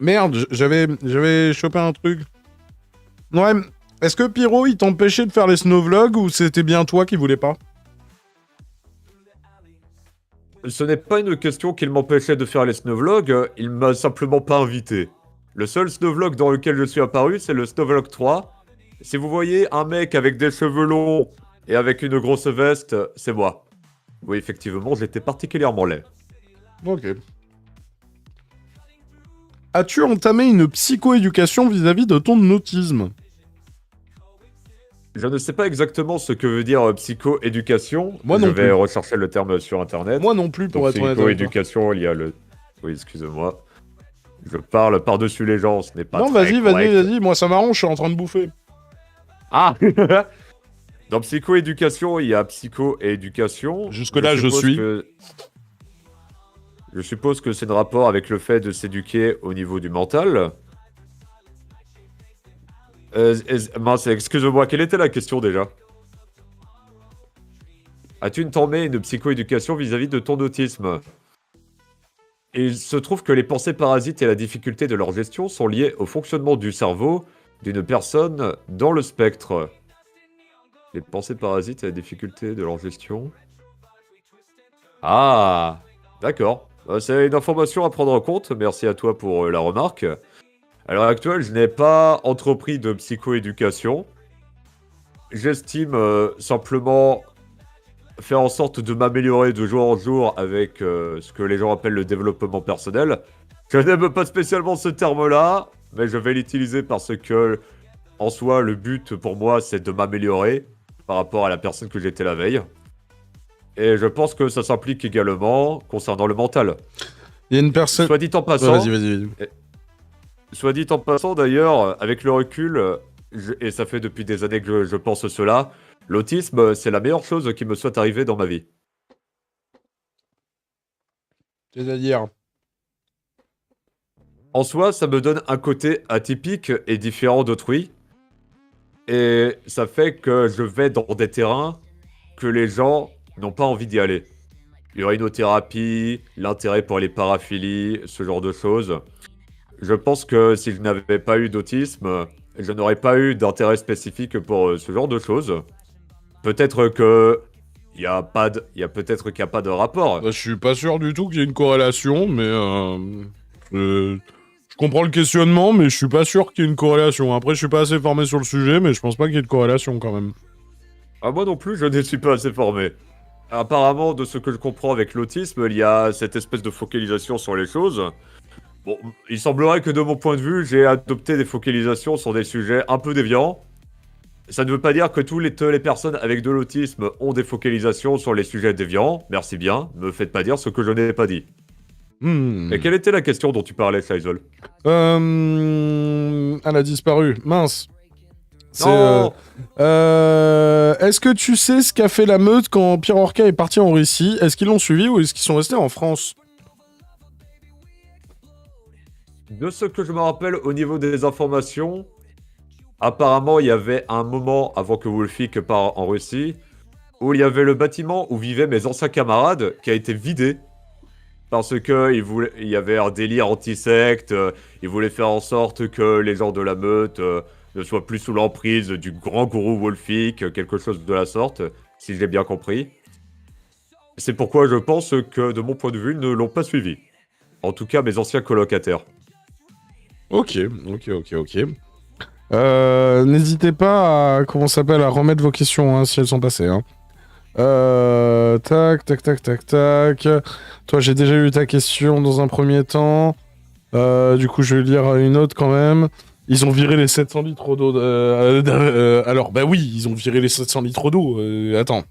Merde, j'avais chopé un truc. Ouais, est-ce que Pyro, il t'empêchait de faire les snowvlogs ou c'était bien toi qui voulais pas? Ce n'est pas une question qu'il m'empêchait de faire les snowvlogs, il m'a simplement pas invité. Le seul snowvlog dans lequel je suis apparu, c'est le snowvlog 3. Si vous voyez un mec avec des cheveux longs et avec une grosse veste, c'est moi. Oui, effectivement, j'étais particulièrement laid. Ok. As-tu entamé une psychoéducation vis-à-vis de ton autisme? Je ne sais pas exactement ce que veut dire psycho-éducation. Moi non Je vais plus. rechercher le terme sur internet. Moi non plus, pour Donc, être honnête avec toi. psycho-éducation, il y a le... Oui, excusez-moi. Je parle par-dessus les gens, ce n'est pas Non, très correct. vas-y, moi ça m'arrange, je suis en train de bouffer. Ah Dans psycho-éducation, il y a psycho-éducation. Jusque-là, je suis. Je suppose que c'est de rapport avec le fait de s'éduquer au niveau du mental. Mince, excuse-moi, quelle était la question déjà? As-tu entamé une psychoéducation vis-à-vis de ton autisme? Et il se trouve que les pensées parasites et la difficulté de leur gestion sont liées au fonctionnement du cerveau d'une personne dans le spectre. Les pensées parasites et la difficulté de leur gestion. Ah, d'accord. C'est une information à prendre en compte. Merci à toi pour la remarque. À l'heure actuelle, je n'ai pas entrepris de psychoéducation. j'estime simplement faire en sorte de m'améliorer de jour en jour avec ce que les gens appellent le développement personnel. Je n'aime pas spécialement ce terme-là, mais je vais l'utiliser parce que, en soi, le but pour moi, c'est de m'améliorer par rapport à la personne que j'étais la veille. Et je pense que ça s'implique également concernant le mental. Il y a une personne... Soit dit en passant... Vas-y. Soit dit en passant, d'ailleurs, avec le recul, et ça fait depuis des années que je pense cela, l'autisme, c'est la meilleure chose qui me soit arrivée dans ma vie. C'est-à-dire... En soi, ça me donne un côté atypique et différent d'autrui. Et ça fait que je vais dans des terrains que les gens n'ont pas envie d'y aller. L'urinothérapie, l'intérêt pour les paraphilies, ce genre de choses. Je pense que si je n'avais pas eu d'autisme, je n'aurais pas eu d'intérêt spécifique pour ce genre de choses. Peut-être que il y a peut-être qu'il n'y a pas de rapport. Bah, je suis pas sûr du tout qu'il y ait une corrélation, mais je comprends le questionnement, mais je suis pas sûr qu'il y ait une corrélation. Après, je suis pas assez formé sur le sujet, mais je pense pas qu'il y ait de corrélation quand même. Ah, moi non plus, je ne suis pas assez formé. Apparemment, de ce que je comprends avec l'autisme, il y a cette espèce de focalisation sur les choses. Bon, il semblerait que de mon point de vue, j'ai adopté des focalisations sur des sujets un peu déviants. Ça ne veut pas dire que toutes les personnes avec de l'autisme ont des focalisations sur les sujets déviants. Merci bien, me faites pas dire ce que je n'ai pas dit. Et quelle était la question dont tu parlais, Shaizol? Elle a disparu. Mince. Non. Est-ce que tu sais ce qu'a fait la meute quand Pierre Orca est parti en Russie? Est-ce qu'ils l'ont suivi ou est-ce qu'ils sont restés en France? De ce que je me rappelle au niveau des informations, apparemment il y avait un moment avant que Wolfik parte en Russie où il y avait le bâtiment où vivaient mes anciens camarades qui a été vidé parce que il y avait un délire anti-secte, ils voulaient faire en sorte que les gens de la meute ne soient plus sous l'emprise du grand gourou Wolfik, quelque chose de la sorte, si j'ai bien compris. C'est pourquoi je pense que de mon point de vue, ils ne l'ont pas suivi. En tout cas, mes anciens colocataires. Ok. N'hésitez pas à, à remettre vos questions, hein, si elles sont passées, hein. Tac. Toi, j'ai déjà eu ta question dans un premier temps. Du coup, je vais lire une autre quand même. Ils ont viré les 700 litres d'eau. Alors, bah oui, ils ont viré les 700 litres d'eau. Attends.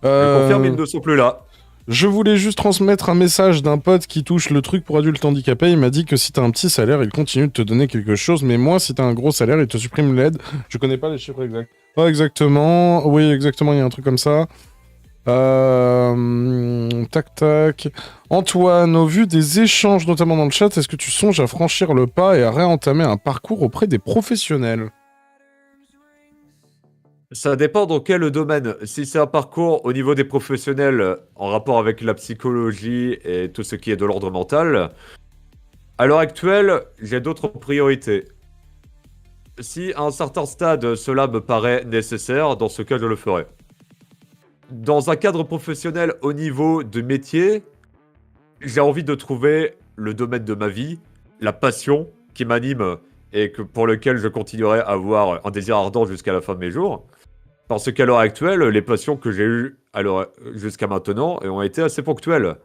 Je confirme, ils ne sont plus là. Je voulais juste transmettre un message d'un pote qui touche le truc pour adultes handicapés. Il m'a dit que si t'as un petit salaire, il continue de te donner quelque chose, mais moi, si t'as un gros salaire, il te supprime l'aide. Je connais pas les chiffres exacts. Pas exactement. Oui, exactement, il y a un truc comme ça. Tac. Antoine, au vu des échanges, notamment dans le chat, est-ce que tu songes à franchir le pas et à réentamer un parcours auprès des professionnels? Ça dépend dans quel domaine. Si c'est un parcours au niveau des professionnels en rapport avec la psychologie et tout ce qui est de l'ordre mental, à l'heure actuelle, j'ai d'autres priorités. Si à un certain stade, cela me paraît nécessaire, dans ce cas, je le ferai. Dans un cadre professionnel au niveau de métier, j'ai envie de trouver le domaine de ma vie, la passion qui m'anime et pour lequel je continuerai à avoir un désir ardent jusqu'à la fin de mes jours. Parce qu'à l'heure actuelle, les passions que j'ai eues jusqu'à maintenant ont été assez ponctuelles.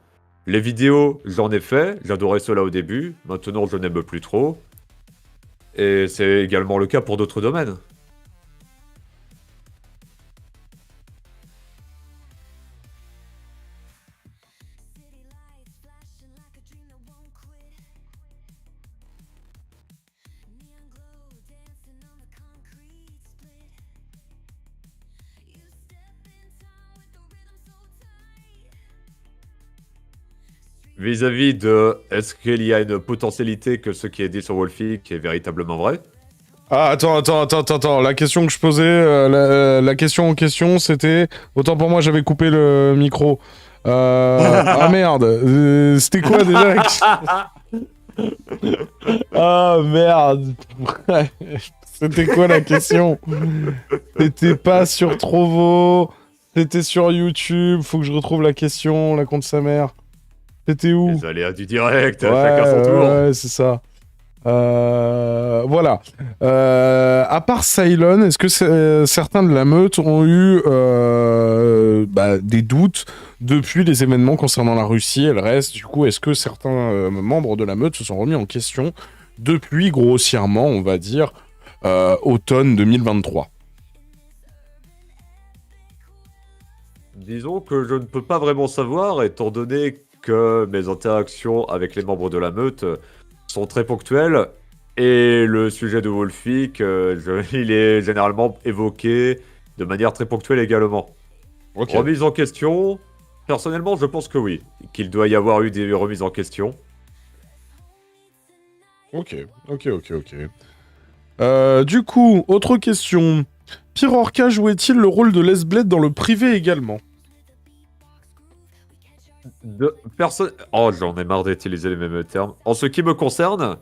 Les vidéos, j'en ai fait, j'adorais cela au début, maintenant je n'aime plus trop. Et c'est également le cas pour d'autres domaines. Vis-à-vis de est-ce qu'il y a une potentialité que ce qui est dit sur Wolfik est véritablement vrai? Ah, attends. La question que je posais, la question en question, c'était... Autant pour moi, j'avais coupé le micro. Ah merde, c'était quoi déjà? Ah merde. C'était quoi la question? C'était pas sur Trovo, c'était sur YouTube, faut que je retrouve la question, la compte sa mère. C'était où? Les aléas du direct, chacun son tour. Ouais, c'est ça. Voilà. À part Cylon, est-ce que certains de la meute ont eu des doutes depuis les événements concernant la Russie et le reste? Du coup, est-ce que certains membres de la meute se sont remis en question depuis, grossièrement, on va dire, automne 2023? Disons que je ne peux pas vraiment savoir, étant donné que mes interactions avec les membres de la meute sont très ponctuelles, et le sujet de Wolfik, il est généralement évoqué de manière très ponctuelle également. Okay. Remise en question, personnellement je pense que oui, qu'il doit y avoir eu des remises en question. Ok. Du coup, autre question. Pirorca jouait-il le rôle de Lesblade dans le privé également? Oh, j'en ai marre d'utiliser les mêmes termes. En ce qui me concerne,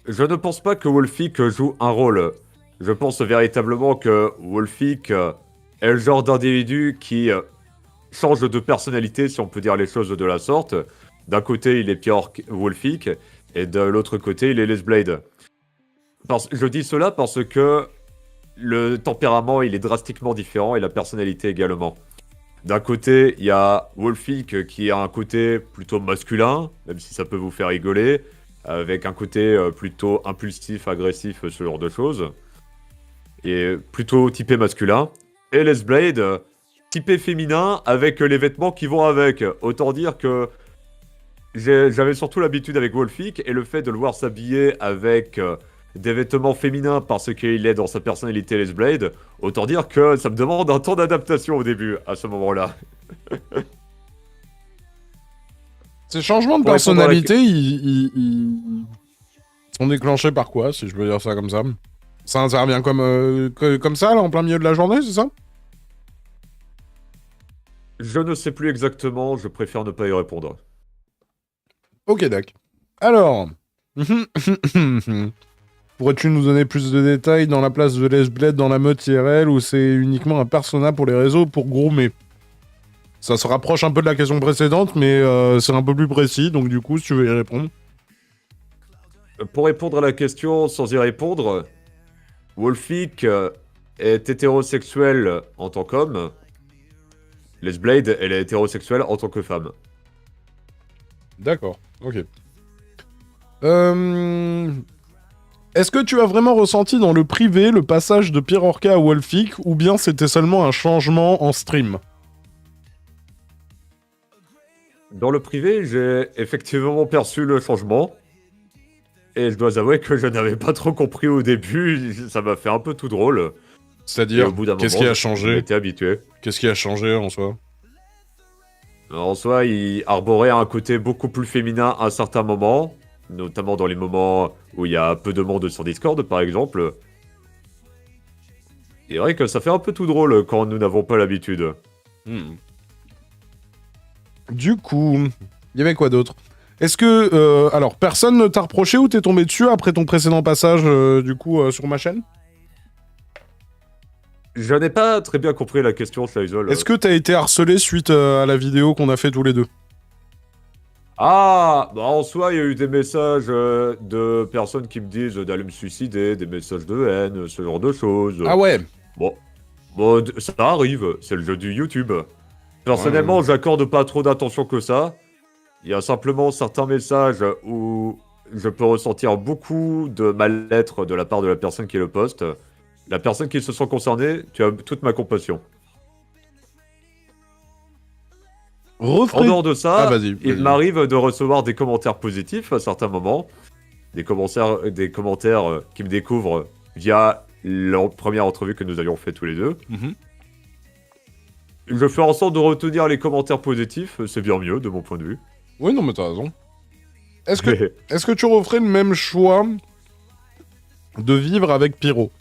je ne pense pas que Wolfik joue un rôle. Je pense véritablement que Wolfik est le genre d'individu qui change de personnalité, si on peut dire les choses de la sorte. D'un côté, il est Wolfik, et de l'autre côté, il est Lesblade. Je dis cela parce que le tempérament, il est drastiquement différent, et la personnalité également. D'un côté, il y a Wolfik qui a un côté plutôt masculin, même si ça peut vous faire rigoler, avec un côté plutôt impulsif, agressif, ce genre de choses. Et plutôt typé masculin. Et Lesblade, typé féminin, avec les vêtements qui vont avec. Autant dire que j'avais surtout l'habitude avec Wolfik, et le fait de le voir s'habiller avec des vêtements féminins parce qu'il est dans sa personnalité Lesblade, autant dire que ça me demande un temps d'adaptation au début, à ce moment-là. Ces changements de personnalité, ils sont déclenchés par quoi, si je peux dire ça comme ça? Ça intervient comme ça, là, en plein milieu de la journée, c'est ça? Je ne sais plus exactement, je préfère ne pas y répondre. Ok, d'accord. Alors... Pourrais-tu nous donner plus de détails dans la place de Lesblade dans la meute IRL, ou c'est uniquement un persona pour les réseaux pour groomer? Ça se rapproche un peu de la question précédente, mais c'est un peu plus précis, donc du coup, si tu veux y répondre. Pour répondre à la question sans y répondre, Wolfik est hétérosexuel en tant qu'homme. Lesblade, elle est hétérosexuelle en tant que femme. D'accord, ok. Est-ce que tu as vraiment ressenti dans le privé le passage de Pirorca à Wolfik, ou bien c'était seulement un changement en stream? Dans le privé, j'ai effectivement perçu le changement. Et je dois avouer que je n'avais pas trop compris au début. Ça m'a fait un peu tout drôle. C'est-à-dire, qu'est-ce qui a changé? J'étais habitué. Qu'est-ce qui a changé en soi? En soi, il arborait un côté beaucoup plus féminin à certains moments. Notamment dans les moments où il y a peu de monde sur Discord, par exemple. C'est vrai que ça fait un peu tout drôle quand nous n'avons pas l'habitude. Du coup, il y avait quoi d'autre? Est-ce que... alors, personne ne t'a reproché ou t'es tombé dessus après ton précédent passage, sur ma chaîne? Je n'ai pas très bien compris la question, Shaizol. Est-ce que t'as été harcelé suite à la vidéo qu'on a fait tous les deux? Ah, bah en soi, il y a eu des messages de personnes qui me disent d'aller me suicider, des messages de haine, ce genre de choses. Ah ouais. Bon, ça arrive, c'est le jeu du YouTube. Personnellement, j'accorde pas trop d'attention que ça. Il y a simplement certains messages où je peux ressentir beaucoup de mal-être de la part de la personne qui le poste. La personne qui se sent concernée, tu as toute ma compassion. En dehors de ça, il m'arrive de recevoir des commentaires positifs à certains moments. Des commentaires qui me découvrent via la première entrevue que nous avions fait tous les deux. Je fais en sorte de retenir les commentaires positifs, c'est bien mieux de mon point de vue. Oui, non, mais t'as raison. Est-ce que tu referais le même choix de vivre avec Pyro?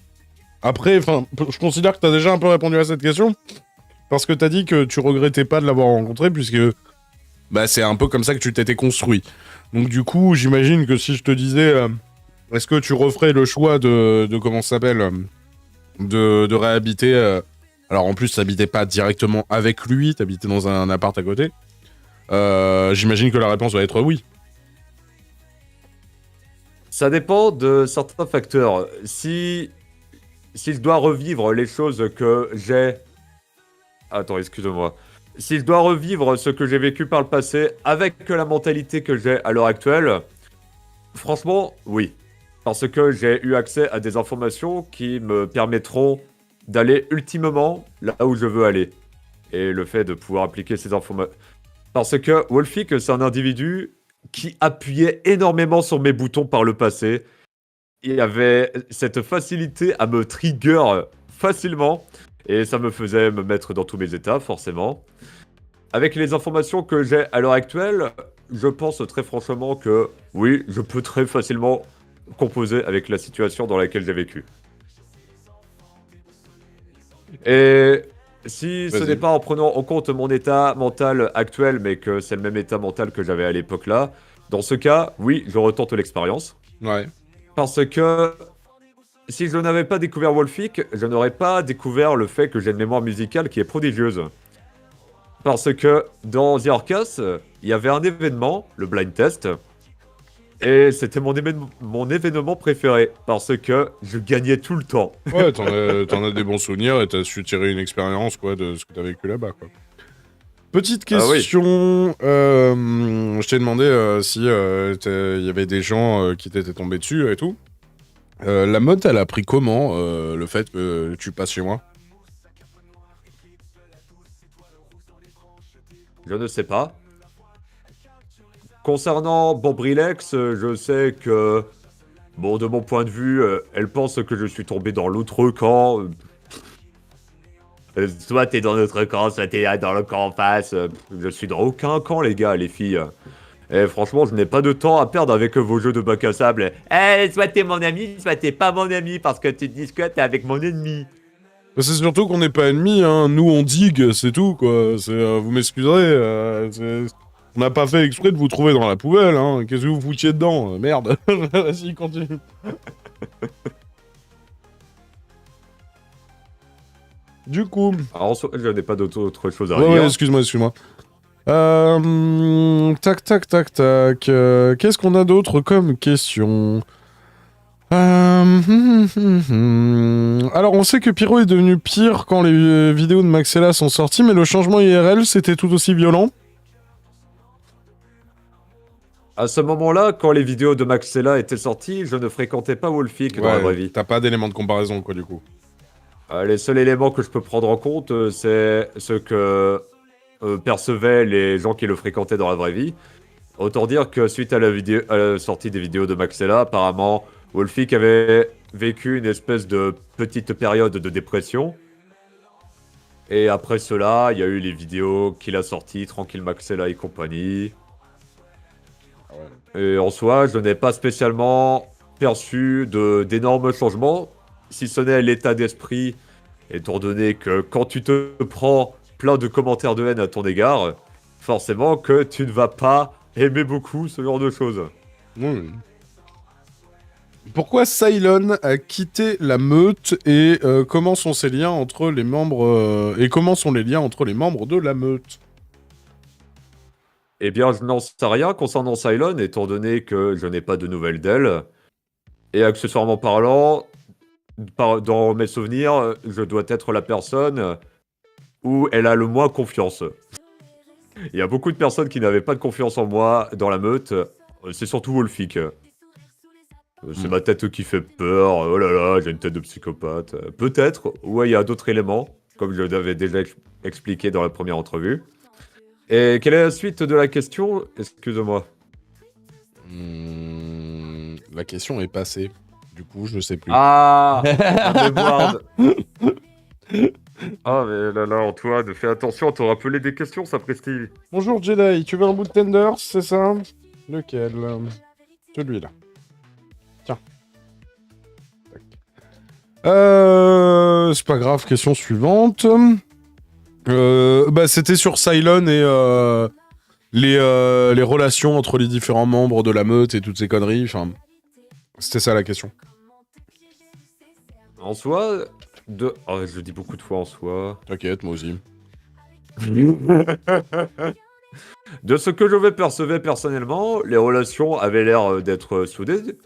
Après, je considère que t'as déjà un peu répondu à cette question, parce que t'as dit que tu regrettais pas de l'avoir rencontré, puisque c'est un peu comme ça que tu t'étais construit. Donc du coup, j'imagine que si je te disais, est-ce que tu referais le choix de comment ça s'appelle, de réhabiter... alors en plus, t'habitais pas directement avec lui, t'habitais dans un appart à côté. J'imagine que la réponse va être oui. Ça dépend de certains facteurs. Si je dois revivre les choses que j'ai... Attends, excuse-moi. Si je dois revivre ce que j'ai vécu par le passé avec la mentalité que j'ai à l'heure actuelle, franchement, oui. Parce que j'ai eu accès à des informations qui me permettront d'aller ultimement là où je veux aller. Et le fait de pouvoir appliquer ces informations... Parce que Wolfik, c'est un individu qui appuyait énormément sur mes boutons par le passé. Il avait cette facilité à me trigger facilement. Et ça me faisait me mettre dans tous mes états, forcément. Avec les informations que j'ai à l'heure actuelle, je pense très franchement que oui, je peux très facilement composer avec la situation dans laquelle j'ai vécu. Et si ce n'est pas en prenant en compte mon état mental actuel, mais que c'est le même état mental que j'avais à l'époque là, dans ce cas, oui, je retente l'expérience. Ouais. Parce que si je n'avais pas découvert Wolfik, je n'aurais pas découvert le fait que j'ai une mémoire musicale qui est prodigieuse. Parce que dans The Orcas, il y avait un événement, le blind test, et c'était mon événement préféré, parce que je gagnais tout le temps. Ouais, t'en as des bons souvenirs et t'as su tirer une expérience quoi, de ce que t'as vécu là-bas. Quoi. Petite question, je t'ai demandé si il y avait des gens qui t'étaient tombés dessus et tout. La mode, elle a pris comment le fait que tu passes chez moi? Je ne sais pas. Concernant Bombrilex, je sais que, bon, de mon point de vue, elle pense que je suis tombé dans l'autre camp. Soit t'es dans notre camp, soit t'es dans le camp en face. Je suis dans aucun camp, les gars, les filles. Et franchement, je n'ai pas de temps à perdre avec vos jeux de bac à sable. Soit t'es mon ami, soit t'es pas mon ami, parce que tu te dis que t'es avec mon ennemi. C'est surtout qu'on n'est pas ennemis, hein. Nous on digue, c'est tout, quoi. Vous m'excuserez, on n'a pas fait exprès de vous trouver dans la poubelle, hein. Qu'est-ce que vous foutiez dedans? Merde. Vas-y, continue. Du coup... Alors, je n'ai pas d'autre chose à dire. Ouais, excuse-moi. Tac. Qu'est-ce qu'on a d'autre comme question? Alors, on sait que Pyro est devenu pire quand les vidéos de Maxella sont sorties, mais le changement IRL, c'était tout aussi violent? À ce moment-là, quand les vidéos de Maxella étaient sorties, je ne fréquentais pas Wolfik dans la vraie vie. T'as pas d'éléments de comparaison, quoi, du coup. Les seuls éléments que je peux prendre en compte, c'est ce que percevaient les gens qui le fréquentaient dans la vraie vie. Autant dire que suite à la sortie des vidéos de Maxella, apparemment, Wolfik avait vécu une espèce de petite période de dépression. Et après cela, il y a eu les vidéos qu'il a sorties, Tranquille Maxella et compagnie. Et en soi, je n'ai pas spécialement perçu d'énormes changements, si ce n'est l'état d'esprit, étant donné que quand tu te prends plein de commentaires de haine à ton égard, forcément que tu ne vas pas aimer beaucoup ce genre de choses. Pourquoi Cylon a quitté la meute et comment sont ses liens entre les membres et comment sont les liens entre les membres de la meute? Eh bien, je n'en sais rien concernant Cylon, étant donné que je n'ai pas de nouvelles d'elle. Et accessoirement parlant, dans mes souvenirs, je dois être la personne où elle a le moins confiance. Il y a beaucoup de personnes qui n'avaient pas de confiance en moi dans la meute. C'est surtout Wolfik. C'est ma tête qui fait peur. Oh là là, j'ai une tête de psychopathe. Peut-être. Ouais, il y a d'autres éléments, comme je l'avais déjà expliqué dans la première entrevue. Et quelle est la suite de la question? Excuse-moi. La question est passée. Du coup, je sais plus. Ah, la mémoire. Ah, mais là, Antoine, fais attention, t'auras appelé des questions, ça prestige. Bonjour Jedi, tu veux un bout de tenders, c'est ça? Lequel? Celui-là. Tiens. C'est pas grave, question suivante. C'était sur Cylon et les relations entre les différents membres de la meute et toutes ces conneries. Enfin, c'était ça la question. En soi, oh, je le dis beaucoup de fois en soi. T'inquiète, moi aussi. De ce que je vais percevoir personnellement, les relations avaient l'air d'être soudées.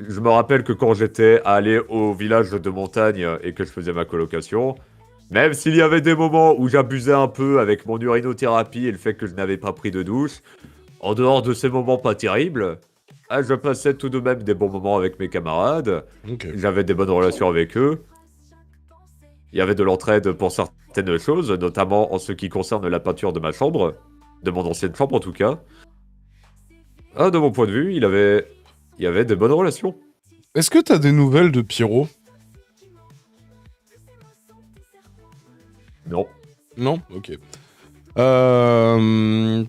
Je me rappelle que quand j'étais allé au village de montagne et que je faisais ma colocation, même s'il y avait des moments où j'abusais un peu avec mon urinothérapie et le fait que je n'avais pas pris de douche, en dehors de ces moments pas terribles, je passais tout de même des bons moments avec mes camarades. Ok. J'avais des bonnes relations avec eux. Il y avait de l'entraide pour certaines choses, notamment en ce qui concerne la peinture de ma chambre, de mon ancienne chambre en tout cas. De mon point de vue, il y avait des bonnes relations. Est-ce que t'as des nouvelles de Pyro? Non. Non? Ok.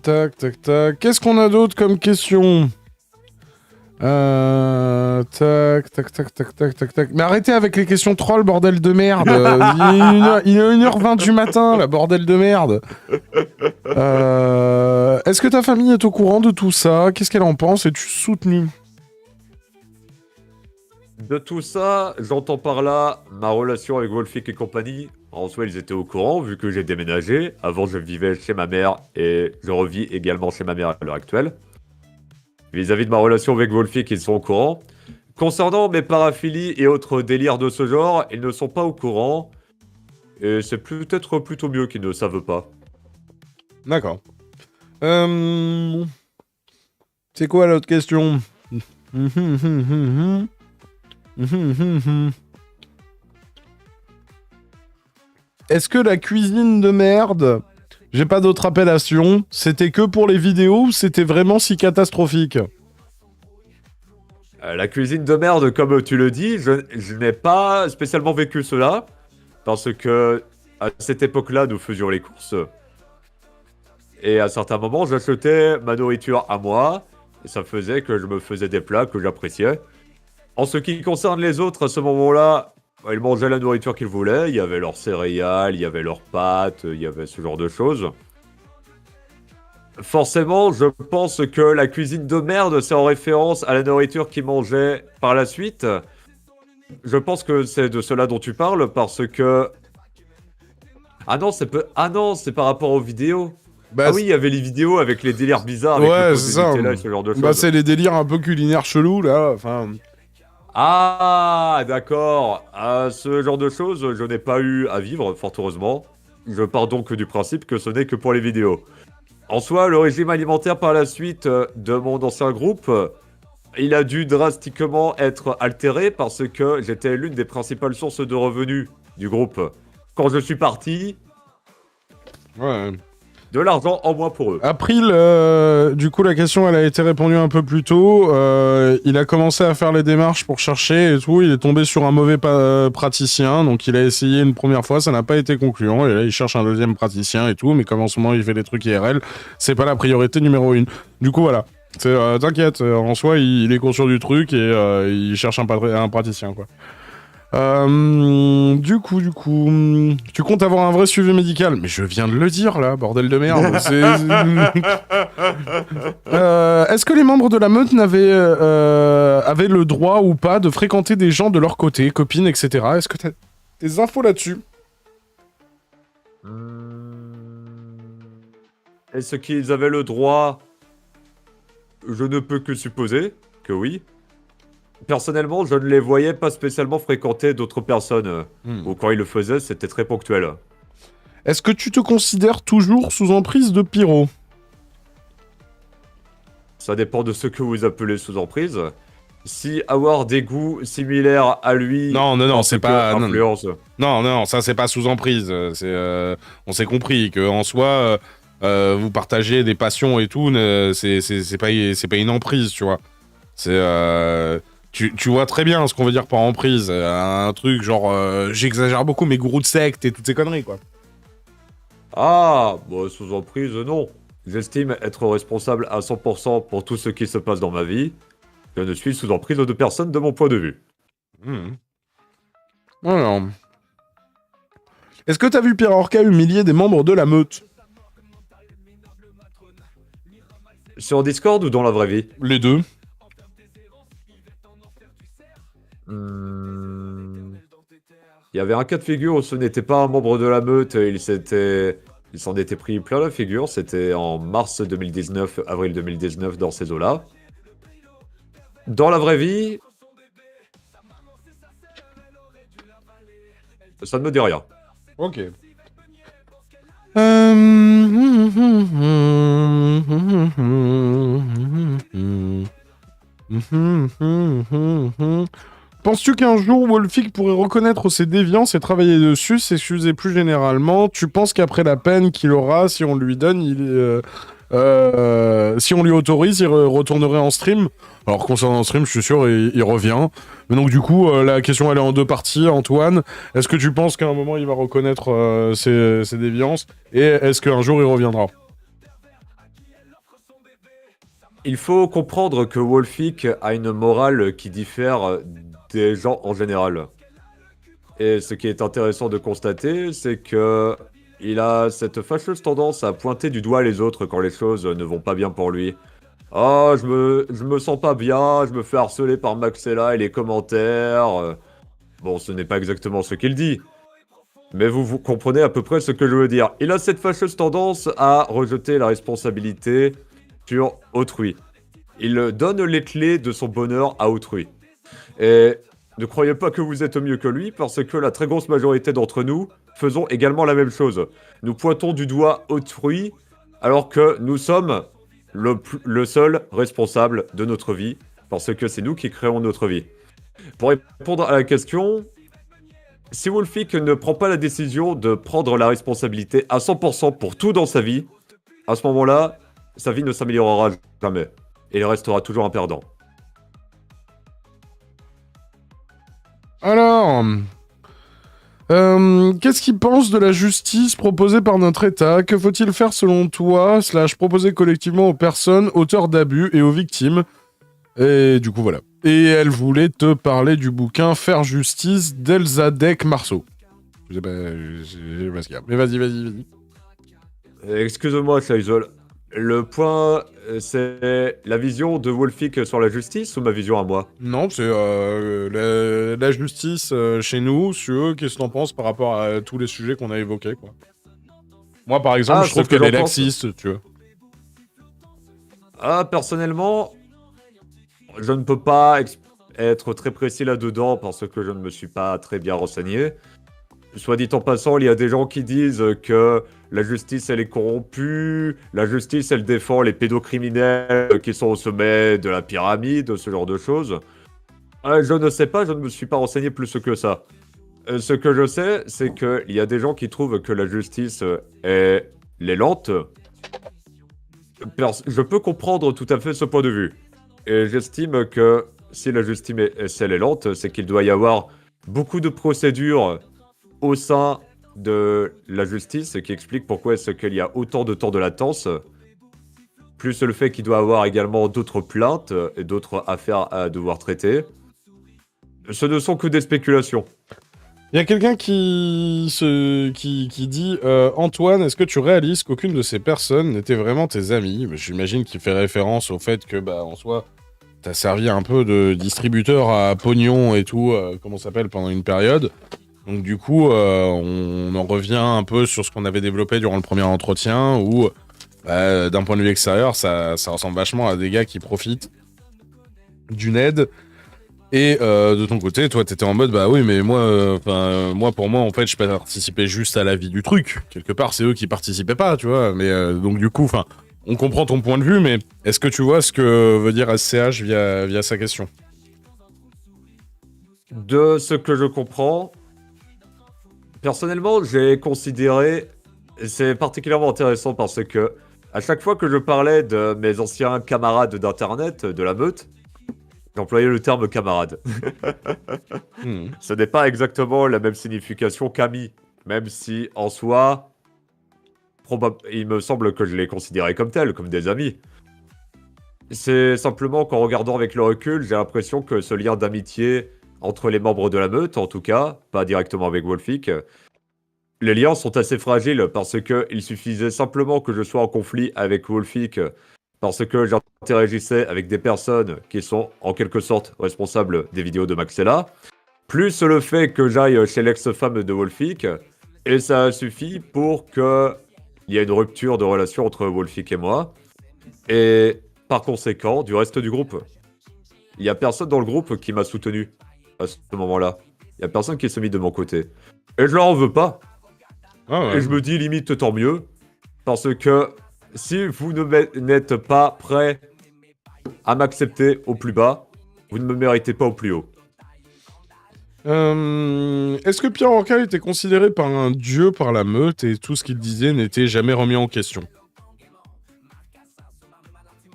Tac, tac, tac. Qu'est-ce qu'on a d'autre comme question? Tac, tac, tac, tac, tac, tac, tac. Mais arrêtez avec les questions trolls, bordel de merde. Il est 1h20 du matin, la bordel de merde. Est-ce que ta famille est au courant de tout ça? Qu'est-ce qu'elle en pense? Es-tu soutenu? De tout ça, j'entends par là ma relation avec Wolfik et compagnie. En soi, ils étaient au courant vu que j'ai déménagé. Avant, je vivais chez ma mère et je revis également chez ma mère à l'heure actuelle. Vis-à-vis de ma relation avec Wolfik, ils sont au courant. Concernant mes paraphilies et autres délires de ce genre, ils ne sont pas au courant. Et c'est peut-être plutôt mieux qu'ils ne savent pas. D'accord. C'est quoi l'autre question? Est-ce que la cuisine de merde, j'ai pas d'autre appellation, c'était que pour les vidéos ou c'était vraiment si catastrophique? La cuisine de merde, comme tu le dis, je n'ai pas spécialement vécu cela. Parce que à cette époque-là, nous faisions les courses. Et à certains moments, j'achetais ma nourriture à moi. Et ça faisait que je me faisais des plats que j'appréciais. En ce qui concerne les autres, à ce moment-là, ils mangeaient la nourriture qu'ils voulaient. Il y avait leurs céréales, il y avait leurs pâtes, il y avait ce genre de choses. Forcément, je pense que la cuisine de merde, c'est en référence à la nourriture qu'ils mangeaient par la suite. Je pense que c'est de cela dont tu parles, parce que... Ah non, c'est par rapport aux vidéos. Bah, Ah oui, il y avait les vidéos avec les délires bizarres, avec ouais, le pot c'est de ça. Nutella et ce genre de choses. Bah, c'est les délires un peu culinaires chelous, là. Enfin... Ah, d'accord. Ce genre de choses, je n'ai pas eu à vivre, fort heureusement. Je pars donc du principe que ce n'est que pour les vidéos. En soi, le régime alimentaire par la suite de mon ancien groupe, il a dû drastiquement être altéré parce que j'étais l'une des principales sources de revenus du groupe. Quand je suis parti, Ouais. de l'argent en moins pour eux. April, du coup, la question, elle a été répondue un peu plus tôt. Il a commencé à faire les démarches pour chercher et tout. Il est tombé sur un mauvais praticien. Donc, il a essayé une première fois. Ça n'a pas été concluant. Et là, il cherche un deuxième praticien et tout. Mais comme en ce moment, il fait des trucs IRL, c'est pas la priorité numéro 1. Du coup, voilà. T'inquiète. En soi, il est conscient du truc et il cherche un praticien, quoi. Du coup, tu comptes avoir un vrai suivi médical? Mais je viens de le dire, là, bordel de merde. Est-ce que les membres de la meute avaient le droit ou pas de fréquenter des gens de leur côté, copines, etc. Est-ce que t'as des infos là-dessus? Est-ce qu'ils avaient le droit? Je ne peux que supposer que oui. Personnellement, je ne les voyais pas spécialement fréquenter d'autres personnes. Ou quand ils le faisaient, c'était très ponctuel. Est-ce que tu te considères toujours sous emprise de pyro? Ça dépend de ce que vous appelez sous emprise. Si avoir des goûts similaires à lui... Non, c'est pas... influence. Non, ça c'est pas sous emprise. On s'est compris que en soi, vous partagez des passions et tout, c'est pas une emprise, tu vois. Tu vois très bien ce qu'on veut dire par emprise. Un truc genre, j'exagère beaucoup, mais gourou de secte et toutes ces conneries, quoi. Ah, bah, sous emprise, non. J'estime être responsable à 100% pour tout ce qui se passe dans ma vie. Je ne suis sous emprise de personne de mon point de vue. Alors... Est-ce que t'as vu Pierre Orca humilier des membres de la meute? Sur Discord ou dans la vraie vie? Les deux. Il y avait un cas de figure où ce n'était pas un membre de la meute, il s'en était pris plein la figure, c'était en mars 2019, avril 2019, dans ces eaux-là. Dans la vraie vie, ça ne me dit rien. Ok. Penses-tu qu'un jour Wolfik pourrait reconnaître ses déviances et travailler dessus, s'excuser plus généralement? Tu penses qu'après la peine qu'il aura, si on lui donne, si on lui autorise, il retournerait en stream? Alors concernant en stream, je suis sûr, il revient. Mais donc du coup, la question elle est en deux parties. Antoine, est-ce que tu penses qu'à un moment il va reconnaître ses déviances? Et est-ce qu'un jour il reviendra? Il faut comprendre que Wolfik a une morale qui diffère des gens en général. Et ce qui est intéressant de constater, c'est que il a cette fâcheuse tendance à pointer du doigt les autres quand les choses ne vont pas bien pour lui. Oh, je me sens pas bien, je me fais harceler par Maxella et les commentaires. Bon, ce n'est pas exactement ce qu'il dit. Mais vous comprenez à peu près ce que je veux dire. Il a cette fâcheuse tendance à rejeter la responsabilité sur autrui. Il donne les clés de son bonheur à autrui. Et ne croyez pas que vous êtes mieux que lui, parce que la très grosse majorité d'entre nous faisons également la même chose. Nous pointons du doigt autrui, alors que nous sommes le seul responsable de notre vie, parce que c'est nous qui créons notre vie. Pour répondre à la question, si Wolfik ne prend pas la décision de prendre la responsabilité à 100% pour tout dans sa vie, à ce moment-là, sa vie ne s'améliorera jamais. Et il restera toujours un perdant. Alors, qu'est-ce qu'il pense de la justice proposée par notre État? Que faut-il faire selon toi, / proposer collectivement aux personnes auteurs d'abus et aux victimes? Et du coup, voilà. Et elle voulait te parler du bouquin Faire justice d'Elzadek Marceau. Je sais pas ce qu'il y a. Mais vas-y. Excuse-moi, Shaizol. Le point, c'est la vision de Wolfik sur la justice ou ma vision à moi? Non, c'est la justice chez nous, sur qu'est-ce que t'en penses par rapport à tous les sujets qu'on a évoqués, quoi. Moi, par exemple, je trouve qu'elle est laxiste, tu vois. Ah, personnellement, je ne peux pas être très précis là-dedans parce que je ne me suis pas très bien renseigné. Soit dit en passant, il y a des gens qui disent que la justice, elle est corrompue, la justice, elle défend les pédocriminels qui sont au sommet de la pyramide, ce genre de choses. Je ne sais pas, je ne me suis pas renseigné plus que ça. Ce que je sais, c'est qu'il y a des gens qui trouvent que la justice est lente. Je peux comprendre tout à fait ce point de vue. Et j'estime que si la justice est lente, c'est qu'il doit y avoir beaucoup de procédures au sein de la justice qui explique pourquoi est-ce qu'il y a autant de temps de latence, plus le fait qu'il doit avoir également d'autres plaintes et d'autres affaires à devoir traiter. Ce ne sont que des spéculations. Il y a quelqu'un qui dit Antoine, est-ce que tu réalises qu'aucune de ces personnes n'était vraiment tes amis? J'imagine qu'il fait référence au fait que, en soi, t'as servi un peu de distributeur à pognon et tout, comment ça s'appelle, pendant une période. Donc du coup, on en revient un peu sur ce qu'on avait développé durant le premier entretien, où, d'un point de vue extérieur, ça ressemble vachement à des gars qui profitent d'une aide. Et de ton côté, toi, t'étais en mode, bah oui, mais moi, pour moi, en fait, je participais juste à la vie du truc. Quelque part, c'est eux qui participaient pas, tu vois. Mais donc du coup, on comprend ton point de vue, mais est-ce que tu vois ce que veut dire SCH via sa question? De ce que je comprends, personnellement, j'ai considéré, c'est particulièrement intéressant parce que à chaque fois que je parlais de mes anciens camarades d'internet, de la meute, j'employais le terme camarade. Ce n'est pas exactement la même signification qu'ami, même si en soi, il me semble que je les considérais comme tels, comme des amis. C'est simplement qu'en regardant avec le recul, j'ai l'impression que ce lien d'amitié entre les membres de la meute, en tout cas, pas directement avec Wolfik, les liens sont assez fragiles parce qu'il suffisait simplement que je sois en conflit avec Wolfik parce que j'interagissais avec des personnes qui sont en quelque sorte responsables des vidéos de Maxella, plus le fait que j'aille chez l'ex-femme de Wolfik, et ça a suffi pour qu'il y ait une rupture de relation entre Wolfik et moi, et par conséquent, du reste du groupe. Il n'y a personne dans le groupe qui m'a soutenu à ce moment-là. Il y a personne qui s'est mis de mon côté. Et je leur en veux pas. Ah ouais. Et je me dis limite tant mieux. Parce que si vous n'êtes pas prêt à m'accepter au plus bas, vous ne me méritez pas au plus haut. Est-ce que Pierre Orca était considéré par un dieu par la meute et tout ce qu'il disait n'était jamais remis en question?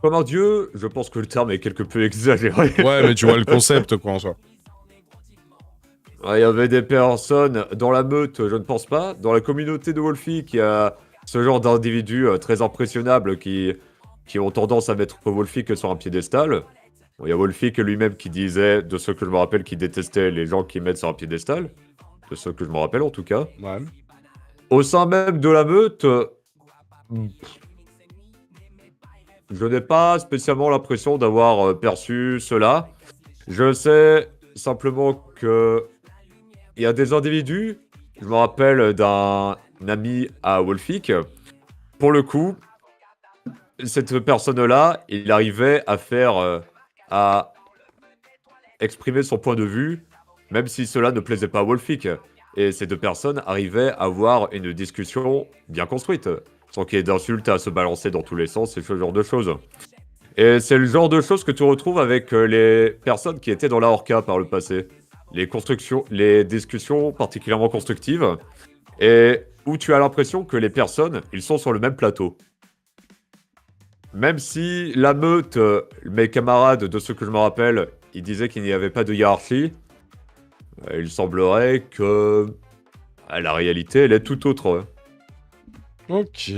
Comme un dieu, je pense que le terme est quelque peu exagéré. Ouais, mais tu vois le concept, quoi, en soi. Il y avait des personnes dans la meute, je ne pense pas. Dans la communauté de Wolfie, il y a ce genre d'individus très impressionnables qui ont tendance à mettre Wolfie que sur un piédestal. Bon, il y a Wolfie lui-même qui disait, de ceux que je me rappelle, qui détestait les gens qui mettent sur un piédestal. De ceux que je me rappelle, en tout cas. Ouais. Au sein même de la meute, je n'ai pas spécialement l'impression d'avoir perçu cela. Je sais simplement que il y a des individus, je me rappelle d'un ami à Wolfik, pour le coup, cette personne-là, il arrivait à faire, à exprimer son point de vue, même si cela ne plaisait pas à Wolfik. Et ces deux personnes arrivaient à avoir une discussion bien construite, sans qu'il y ait d'insultes à se balancer dans tous les sens et ce genre de choses. Et c'est le genre de choses que tu retrouves avec les personnes qui étaient dans la Orca par le passé. Les discussions particulièrement constructives, et où tu as l'impression que les personnes, ils sont sur le même plateau. Même si la meute, mes camarades, de ceux que je me rappelle, ils disaient qu'il n'y avait pas de hiérarchie, il semblerait que la réalité, elle est tout autre. Ok.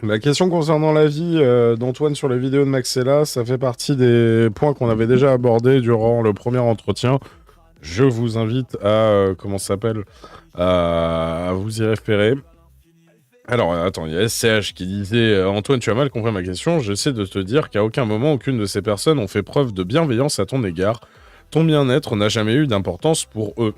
La question concernant l'avis d'Antoine sur les vidéos de Maxella, ça fait partie des points qu'on avait déjà abordés durant le premier entretien. Je vous invite à, comment ça s'appelle, à vous y référer. Alors, attends, il y a SCH qui disait « Antoine, tu as mal compris ma question. J'essaie de te dire qu'à aucun moment, aucune de ces personnes ont fait preuve de bienveillance à ton égard. Ton bien-être n'a jamais eu d'importance pour eux. »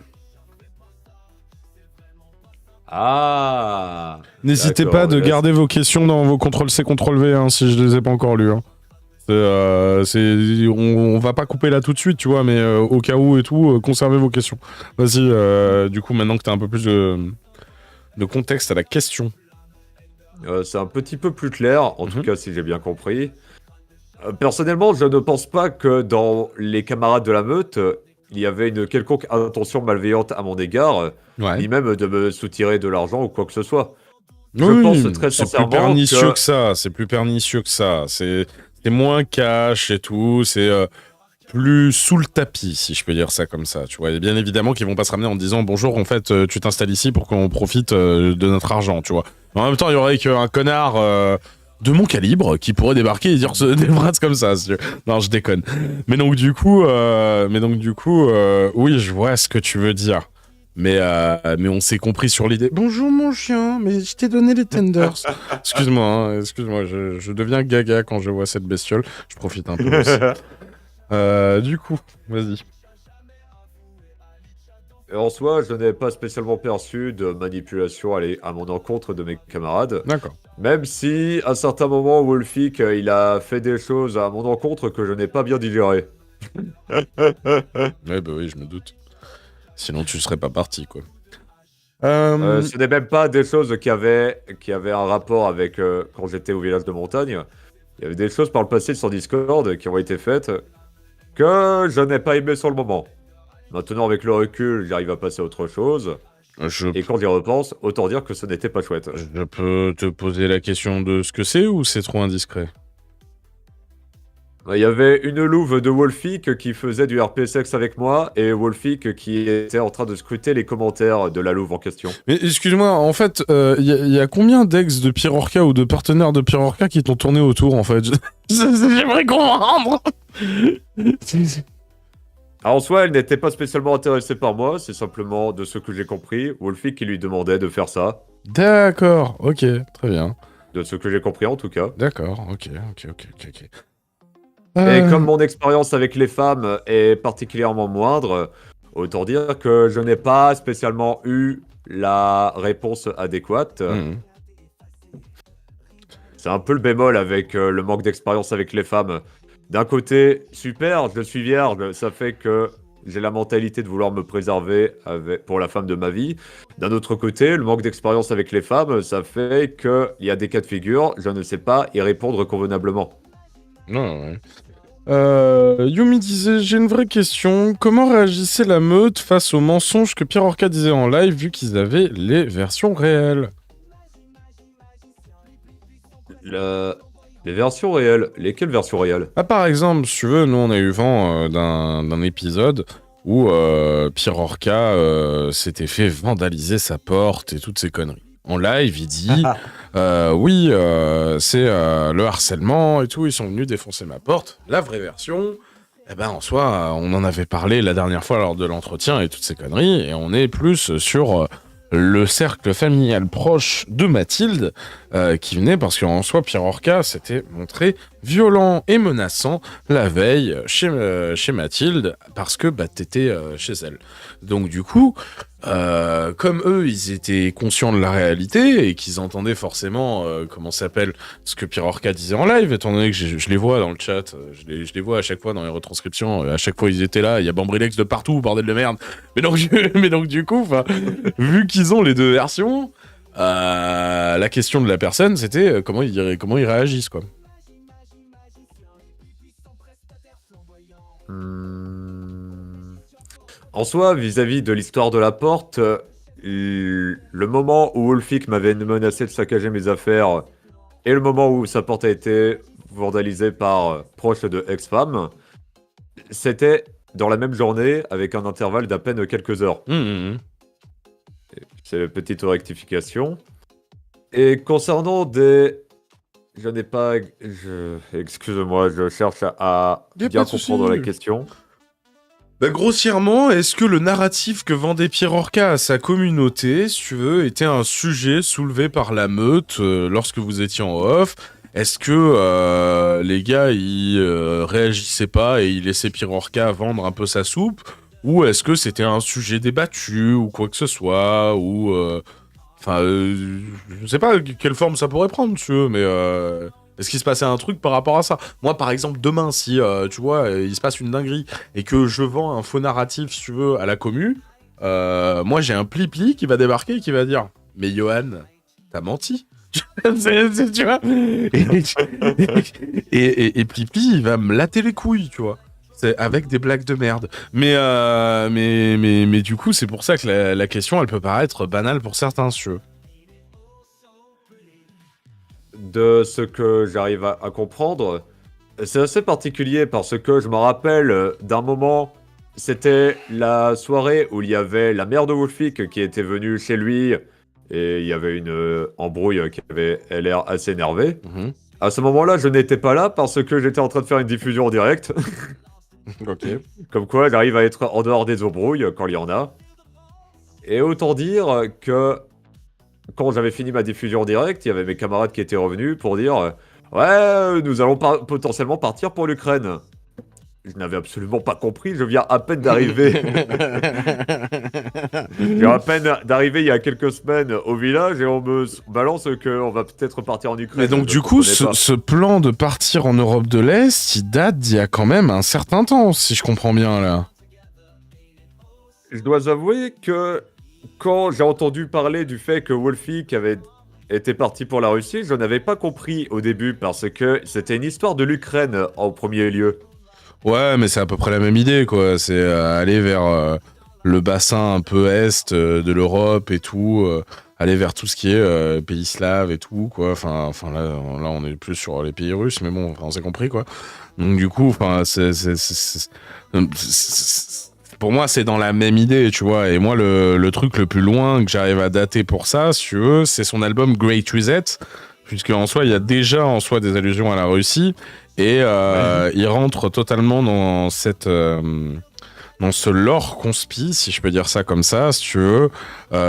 Ah. N'hésitez pas de garder vos questions dans vos CTRL-C, CTRL-V, hein, si je les ai pas encore lus. Hein. On va pas couper là tout de suite, tu vois, mais au cas où et tout, conservez vos questions. Vas-y, du coup, maintenant que t'as un peu plus de contexte à la question. C'est un petit peu plus clair, en tout cas, si j'ai bien compris. Personnellement, je ne pense pas que dans les camarades de la meute, il y avait une quelconque intention malveillante à mon égard, ni même de me soutirer de l'argent ou quoi que ce soit. Je pense très sincèrement c'est plus pernicieux que ça, c'est plus pernicieux que ça, c'est moins cash et tout, c'est plus sous le tapis, si je peux dire ça comme ça, tu vois. Et bien évidemment qu'ils vont pas se ramener en disant « Bonjour, en fait, tu t'installes ici pour qu'on profite de notre argent », tu vois. En même temps, il y aurait qu'un connard de mon calibre qui pourrait débarquer et dire des phrases comme ça. Non, je déconne. Mais donc du coup, oui, je vois ce que tu veux dire. Mais on s'est compris sur l'idée. Bonjour mon chien, mais je t'ai donné les tenders. Excuse-moi, hein, excuse-moi, je deviens gaga quand je vois cette bestiole. Je profite un peu aussi. Du coup, vas-y. Et en soi, je n'ai pas spécialement perçu de manipulation à mon encontre de mes camarades. D'accord. Même si, à certains moments, Wolfik, il a fait des choses à mon encontre que je n'ai pas bien digérées. Ouais, bah oui, je me doute. Sinon, tu serais pas parti, quoi. Ce n'est même pas des choses qui avaient un rapport avec quand j'étais au village de montagne. Il y avait des choses par le passé sur Discord qui ont été faites que je n'ai pas aimé sur le moment. Maintenant, avec le recul, j'arrive à passer à autre chose. Et quand j'y repense, autant dire que ce n'était pas chouette. Je peux te poser la question de ce que c'est ou c'est trop indiscret? Il y avait une louve de Wolfik qui faisait du RP sexe avec moi et Wolfik qui était en train de scruter les commentaires de la louve en question. Mais excuse-moi, en fait, y a combien d'ex de Pierre Orca ou de partenaires de Pierre Orca qui t'ont tourné autour, en fait? J'aimerais comprendre. Alors, en soi, elle n'était pas spécialement intéressée par moi, c'est simplement, de ce que j'ai compris, Wolfik qui lui demandait de faire ça. D'accord, ok, très bien. De ce que j'ai compris en tout cas. D'accord, ok. Et comme mon expérience avec les femmes est particulièrement moindre, autant dire que je n'ai pas spécialement eu la réponse adéquate. C'est un peu le bémol avec le manque d'expérience avec les femmes. d'un côté, super, je suis vierge, ça fait que j'ai la mentalité de vouloir me préserver pour la femme de ma vie. D'un autre côté, le manque d'expérience avec les femmes, ça fait qu'il y a des cas de figure, je ne sais pas y répondre convenablement. Non, ouais. Yumi disait, j'ai une vraie question. Comment réagissait la meute face aux mensonges que Pierre Orca disait en live, vu qu'ils avaient les versions réelles? Les versions réelles. Lesquelles versions réelles? Ah, par exemple, si tu veux, nous on a eu vent d'un épisode où Pierre Orca s'était fait vandaliser sa porte et toutes ces conneries. En live, il dit oui, c'est le harcèlement et tout, ils sont venus défoncer ma porte. La vraie version, eh ben en soi, on en avait parlé la dernière fois lors de l'entretien et toutes ces conneries, et on est plus sur le cercle familial proche de Mathilde qui venait parce qu'en soi, Pierre Orca s'était montré violent et menaçant la veille chez Mathilde parce que bah, t'étais chez elle. Donc du coup, comme eux, ils étaient conscients de la réalité et qu'ils entendaient forcément, comment s'appelle, ce que Pierre Orca disait en live, étant donné que je les vois dans le chat, je les vois à chaque fois dans les retranscriptions, à chaque fois ils étaient là, il y a Bambrilex de partout, bordel de merde. Mais donc du coup, vu qu'ils ont les deux versions, la question de la personne, c'était comment ils réagissent, quoi. En soi, vis-à-vis de l'histoire de la porte, le moment où Wolfik m'avait menacé de saccager mes affaires et le moment où sa porte a été vandalisée par proche de ex-femme, c'était dans la même journée avec un intervalle d'à peine quelques heures. C'est une petite rectification. Et concernant des... Je n'ai pas... Excuse-moi, je cherche à bien comprendre la question. Bah, grossièrement, est-ce que le narratif que vendait Pierre Orca à sa communauté, si tu veux, était un sujet soulevé par la meute lorsque vous étiez en off? Est-ce que les gars, ils réagissaient pas et ils laissaient Pierre Orca vendre un peu sa soupe? Ou est-ce que c'était un sujet débattu ou quoi que ce soit? Ou... je sais pas quelle forme ça pourrait prendre, tu veux, mais... Est-ce qu'il se passait un truc par rapport à ça? Moi, par exemple, demain, si, tu vois, il se passe une dinguerie et que je vends un faux narratif, si tu veux, à la commu, moi, j'ai un pli-pli qui va débarquer et qui va dire « Mais Johan, t'as menti ?» Tu vois. Et pli-pli, il va me latter les couilles, tu vois. C'est avec des blagues de merde. Mais du coup, c'est pour ça que la question, elle peut paraître banale pour certains, si tu veux. De ce que j'arrive à comprendre, c'est assez particulier parce que je me rappelle d'un moment, c'était la soirée où il y avait la mère de Wolfik qui était venue chez lui et il y avait une embrouille qui avait l'air assez énervée. À ce moment-là, je n'étais pas là parce que j'étais en train de faire une diffusion en direct. Ok. Comme quoi, j'arrive à être en dehors des embrouilles quand il y en a. Et autant dire que quand j'avais fini ma diffusion en direct, il y avait mes camarades qui étaient revenus pour dire ouais, nous allons potentiellement partir pour l'Ukraine. Je n'avais absolument pas compris, je viens à peine d'arriver. Je viens à peine d'arriver il y a quelques semaines au village et on me balance qu'on va peut-être partir en Ukraine. Et donc du coup, ce plan de partir en Europe de l'Est, il date d'il y a quand même un certain temps, si je comprends bien là. Je dois avouer que quand j'ai entendu parler du fait que Wolfik avait été parti pour la Russie, je n'avais pas compris au début parce que c'était une histoire de l'Ukraine en premier lieu. Ouais, mais c'est à peu près la même idée, quoi. C'est aller vers le bassin un peu est de l'Europe et tout, aller vers tout ce qui est pays slaves et tout, quoi. Enfin là, on est plus sur les pays russes, mais bon, on s'est compris, quoi. Donc du coup, pour moi, c'est dans la même idée, tu vois. Et moi, le truc le plus loin que j'arrive à dater pour ça, si tu veux, c'est son album Great Reset, puisque en soi, il y a déjà en soi des allusions à la Russie, et il rentre totalement dans dans ce lore conspi, si je peux dire ça comme ça, si tu veux,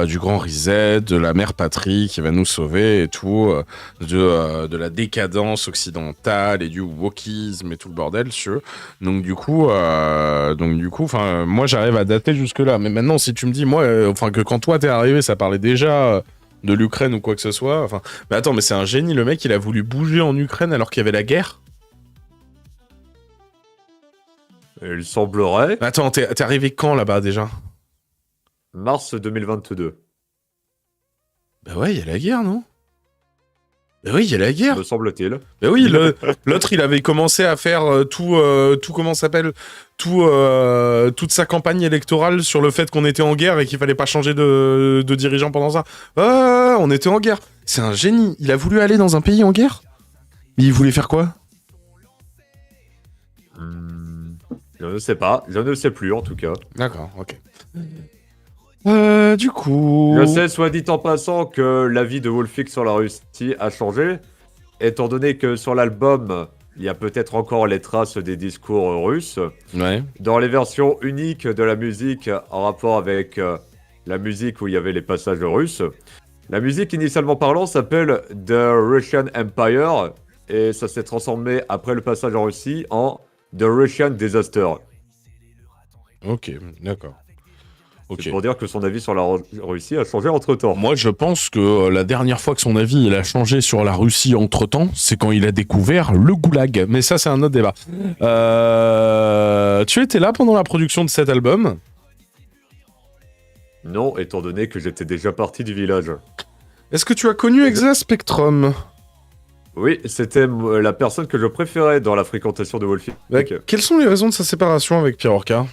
du grand reset, de la mère patrie qui va nous sauver et tout, de la décadence occidentale et du wokisme et tout le bordel, si tu veux. Donc du coup, moi j'arrive à dater jusque là. Mais maintenant, si tu me dis, moi, que quand toi t'es arrivé, ça parlait déjà de l'Ukraine ou quoi que ce soit. Mais attends, mais c'est un génie, le mec, il a voulu bouger en Ukraine alors qu'il y avait la guerre. Il semblerait. Attends, t'es arrivé quand là-bas déjà? Mars 2022. Bah ouais, il y a la guerre, non? Bah oui, il y a la guerre. Me semble-t-il. Bah oui, l'autre, il avait commencé à faire tout, comment ça s'appelle, toute sa campagne électorale sur le fait qu'on était en guerre et qu'il fallait pas changer de dirigeant pendant ça. On était en guerre. C'est un génie. Il a voulu aller dans un pays en guerre. Il voulait faire quoi? Je ne sais pas. Je ne sais plus, en tout cas. D'accord, ok. Du coup... Je sais, soit dit en passant, que l'avis de Wolfix sur la Russie a changé, étant donné que sur l'album, il y a peut-être encore les traces des discours russes. Ouais. Dans les versions uniques de la musique en rapport avec la musique où il y avait les passages russes, la musique initialement parlant s'appelle The Russian Empire, et ça s'est transformé après le passage en Russie en The Russian Disaster. Ok, d'accord. C'est pour dire que son avis sur la Russie a changé entre-temps. Moi, je pense que la dernière fois que son avis il a changé sur la Russie entre-temps, c'est quand il a découvert le goulag. Mais ça, c'est un autre débat. Tu étais là pendant la production de cet album? Non, étant donné que j'étais déjà parti du village. Est-ce que tu as connu Exa Spectrum? Oui, c'était la personne que je préférais dans la fréquentation de Wolfie. Quelles sont les raisons de sa séparation avec Pierre Orca?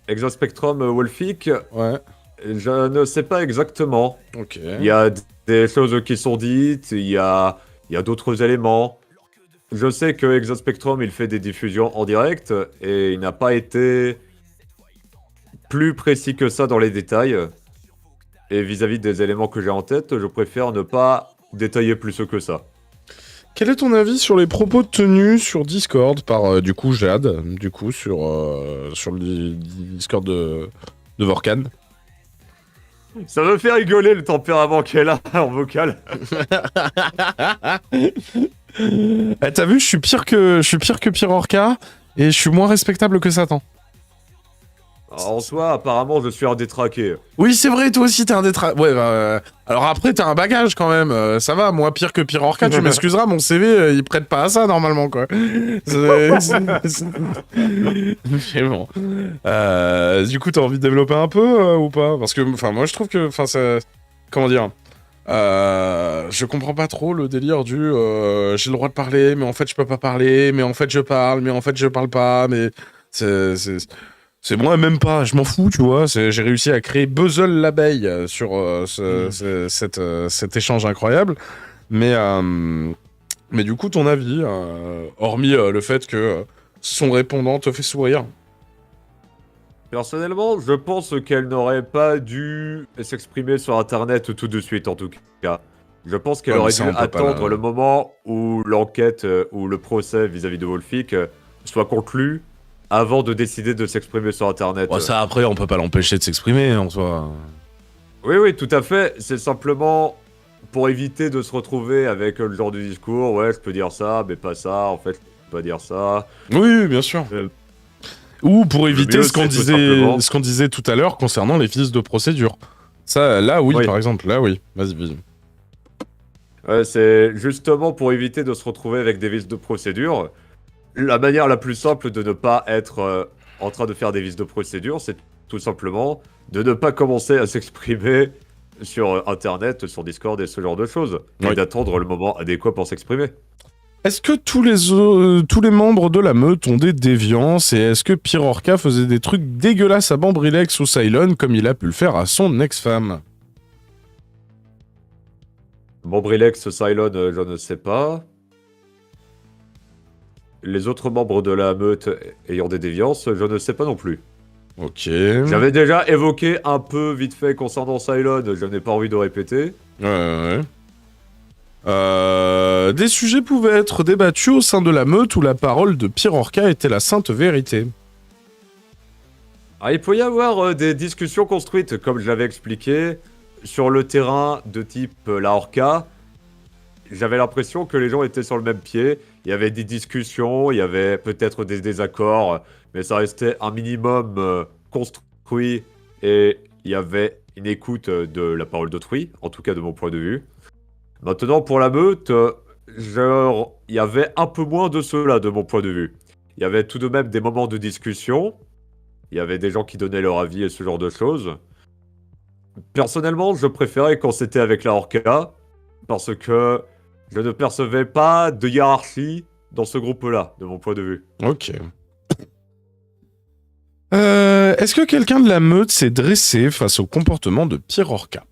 Exospectrum Wolfic, ouais. Je ne sais pas exactement. Ok. Il y a des choses qui sont dites, il y a d'autres éléments. Je sais que Exospectrum, il fait des diffusions en direct, et il n'a pas été plus précis que ça dans les détails. Et vis-à-vis des éléments que j'ai en tête, je préfère ne pas détailler plus que ça. Quel est ton avis sur les propos tenus sur Discord par, du coup, Jade, du coup, sur le Discord de Vorkan? Ça me fait rigoler le tempérament qu'elle a en vocal. T'as vu, je suis pire que Pierre Orca, et je suis moins respectable que Satan. En soi, apparemment, je suis un détraqué. Oui, c'est vrai, toi aussi, t'es un détraqué. Ouais, alors après, t'as un bagage quand même. Ça va, moi, pire que Pierre Orca, tu m'excuseras, mon CV, il prête pas à ça, normalement, quoi. Mais bon. Du coup, t'as envie de développer un peu, ou pas? Parce que, enfin, moi, je trouve que, enfin, ça... Comment dire? Je comprends pas trop le délire du j'ai le droit de parler, mais en fait, je peux pas parler, mais en fait, je parle, mais en fait, je parle pas, mais... C'est moi même pas, je m'en fous, tu vois. J'ai réussi à créer Buzzle l'abeille sur cet échange incroyable. Mais du coup, ton avis, hormis le fait que son répondant te fait sourire. Personnellement, je pense qu'elle n'aurait pas dû s'exprimer sur Internet tout de suite, en tout cas. Je pense qu'elle aurait dû attendre le moment où l'enquête ou le procès vis-à-vis de Wolfic soit conclu avant de décider de s'exprimer sur Internet. Ouais, ça, après, on peut pas l'empêcher de s'exprimer, en soi. Oui, oui, tout à fait. C'est simplement pour éviter de se retrouver avec le genre de discours. Ouais, je peux dire ça, mais pas ça. En fait, je peux pas dire ça. Oui, bien sûr. Ou pour éviter ce qu'on disait tout à l'heure concernant les vices de procédure. Ça, là, oui, par exemple. Là, oui. Vas-y. Ouais, c'est justement pour éviter de se retrouver avec des vices de procédure. La manière la plus simple de ne pas être en train de faire des vices de procédure, c'est tout simplement de ne pas commencer à s'exprimer sur Internet, sur Discord et ce genre de choses. Et d'attendre le moment adéquat pour s'exprimer. Est-ce que tous les membres de la meute ont des déviances, et est-ce que Pierre Orca faisait des trucs dégueulasses à Bambrilex ou Cylon comme il a pu le faire à son ex-femme? Bambrilex, Cylon, je ne sais pas. Les autres membres de la meute ayant des déviances, je ne sais pas non plus. Ok. J'avais déjà évoqué un peu vite fait concernant Cylon, je n'ai pas envie de répéter. Ouais. Des sujets pouvaient être débattus au sein de la meute où la parole de Pierre Orca était la sainte vérité. Il peut y avoir des discussions construites, comme je l'avais expliqué, sur le terrain de type la Orca. J'avais l'impression que les gens étaient sur le même pied. Il y avait des discussions, il y avait peut-être des désaccords, mais ça restait un minimum construit et il y avait une écoute de la parole d'autrui, en tout cas de mon point de vue. Maintenant, pour la meute, il y avait un peu moins de cela de mon point de vue. il y avait tout de même des moments de discussion. Il y avait des gens qui donnaient leur avis et ce genre de choses. Personnellement, je préférais quand c'était avec la Orca, parce que je ne percevais pas de hiérarchie dans ce groupe-là, de mon point de vue. Ok. Est-ce que quelqu'un de la meute s'est dressé face au comportement de Pierre Orca?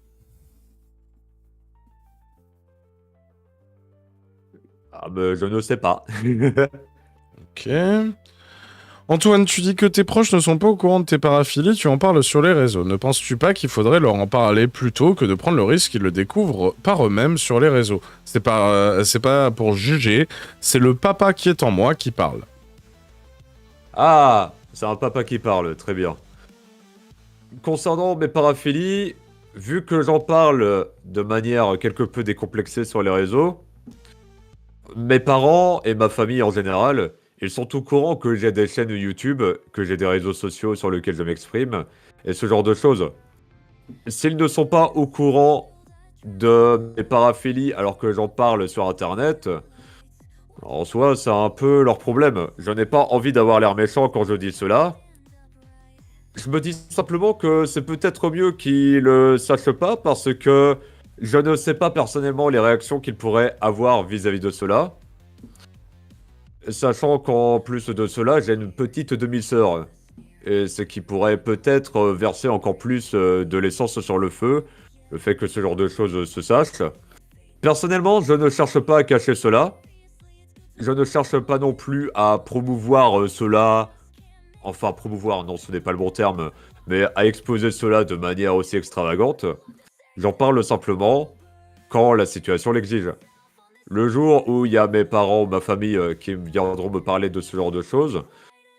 Ah, mais je ne sais pas. Ok. Antoine, tu dis que tes proches ne sont pas au courant de tes paraphilies, tu en parles sur les réseaux. Ne penses-tu pas qu'il faudrait leur en parler plutôt que de prendre le risque qu'ils le découvrent par eux-mêmes sur les réseaux? C'est pas pour juger, c'est le papa qui est en moi qui parle. Ah, c'est un papa qui parle, très bien. Concernant mes paraphilies, vu que j'en parle de manière quelque peu décomplexée sur les réseaux, mes parents et ma famille en général, ils sont au courant que j'ai des chaînes YouTube, que j'ai des réseaux sociaux sur lesquels je m'exprime, et ce genre de choses. S'ils ne sont pas au courant de mes paraphilies alors que j'en parle sur Internet, en soi, c'est un peu leur problème. Je n'ai pas envie d'avoir l'air méchant quand je dis cela. Je me dis simplement que c'est peut-être mieux qu'ils le sachent pas parce que je ne sais pas personnellement les réactions qu'ils pourraient avoir vis-à-vis de cela. Sachant qu'en plus de cela, j'ai une petite demi-sœur. Et ce qui pourrait peut-être verser encore plus de l'essence sur le feu. Le fait que ce genre de choses se sache. Personnellement, je ne cherche pas à cacher cela. Je ne cherche pas non plus à promouvoir cela. Enfin, promouvoir, non, ce n'est pas le bon terme. Mais à exposer cela de manière aussi extravagante. J'en parle simplement quand la situation l'exige. Le jour où il y a mes parents ou ma famille qui viendront me parler de ce genre de choses,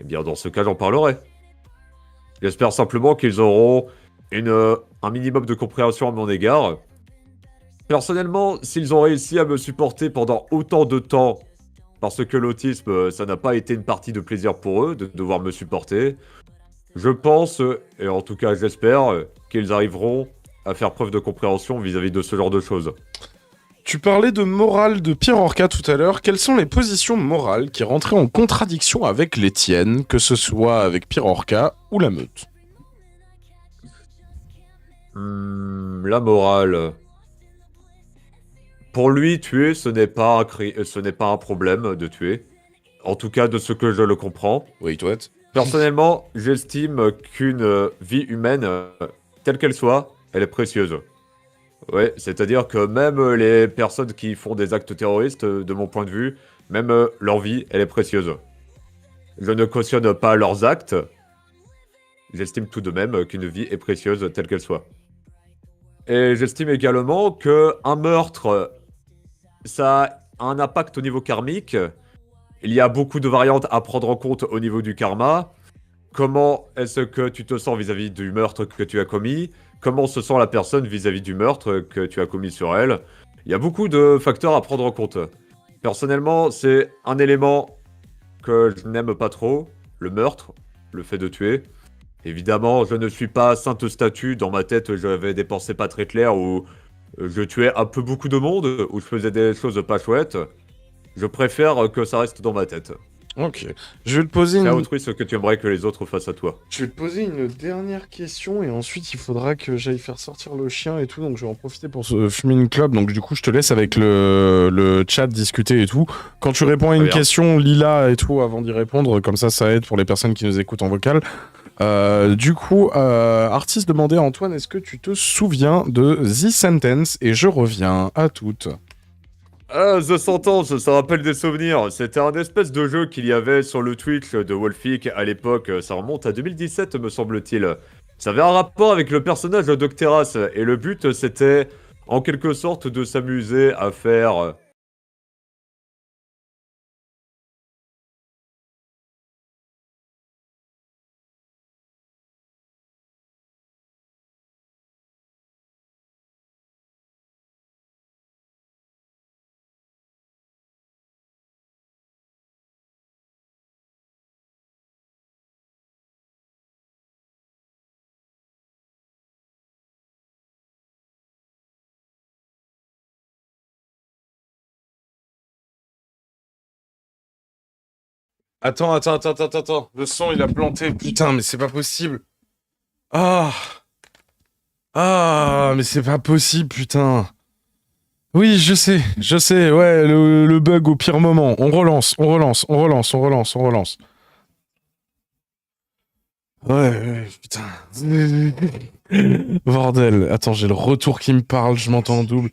eh bien dans ce cas j'en parlerai. J'espère simplement qu'ils auront un minimum de compréhension à mon égard. Personnellement, s'ils ont réussi à me supporter pendant autant de temps, parce que l'autisme, ça n'a pas été une partie de plaisir pour eux de devoir me supporter, je pense, et en tout cas j'espère, qu'ils arriveront à faire preuve de compréhension vis-à-vis de ce genre de choses. Tu parlais de morale de Pierre Orca tout à l'heure. Quelles sont les positions morales qui rentraient en contradiction avec les tiennes, que ce soit avec Pierre Orca ou la meute? La morale. Pour lui, tuer, ce n'est pas un problème de tuer. En tout cas, de ce que je le comprends. Oui, toi. Personnellement, j'estime qu'une vie humaine, telle qu'elle soit, elle est précieuse. Ouais, c'est-à-dire que même les personnes qui font des actes terroristes, de mon point de vue, même leur vie, elle est précieuse. Je ne cautionne pas leurs actes. J'estime tout de même qu'une vie est précieuse telle qu'elle soit. Et j'estime également que un meurtre, ça a un impact au niveau karmique. Il y a beaucoup de variantes à prendre en compte au niveau du karma. Comment est-ce que tu te sens vis-à-vis du meurtre que tu as commis? Comment se sent la personne vis-à-vis du meurtre que tu as commis sur elle? Il y a beaucoup de facteurs à prendre en compte. Personnellement, c'est un élément que je n'aime pas trop, le meurtre, le fait de tuer. Évidemment, je ne suis pas sainte statue, dans ma tête j'avais des pensées pas très claires où je tuais un peu beaucoup de monde, où je faisais des choses pas chouettes. Je préfère que ça reste dans ma tête. Ok. Je vais te poser Fais à une... autrui ce que tu aimerais que les autres fassent à toi. Je vais te poser une dernière question et ensuite il faudra que j'aille faire sortir le chien et tout, donc je vais en profiter pour se fumer une clope. Donc du coup je te laisse avec le chat discuter et tout. Quand tu réponds à Très une bien. question, lis-la et tout avant d'y répondre, comme ça aide pour les personnes qui nous écoutent en vocal. Du coup, Artiste demandait à Antoine, est-ce que tu te souviens de The Sentence? Et je reviens à toutes. Ah, The Sentence, ça rappelle des souvenirs. C'était un espèce de jeu qu'il y avait sur le Twitch de Wolfic à l'époque. Ça remonte à 2017, me semble-t-il. Ça avait un rapport avec le personnage de Docteras. Et le but, c'était en quelque sorte de s'amuser à faire Attends. Le son, il a planté. Putain, mais c'est pas possible. Ah. Ah, mais c'est pas possible, putain. Oui, je sais. Ouais, le bug au pire moment. On relance. Ouais, putain. Bordel. Attends, j'ai le retour qui me parle, je m'entends en double.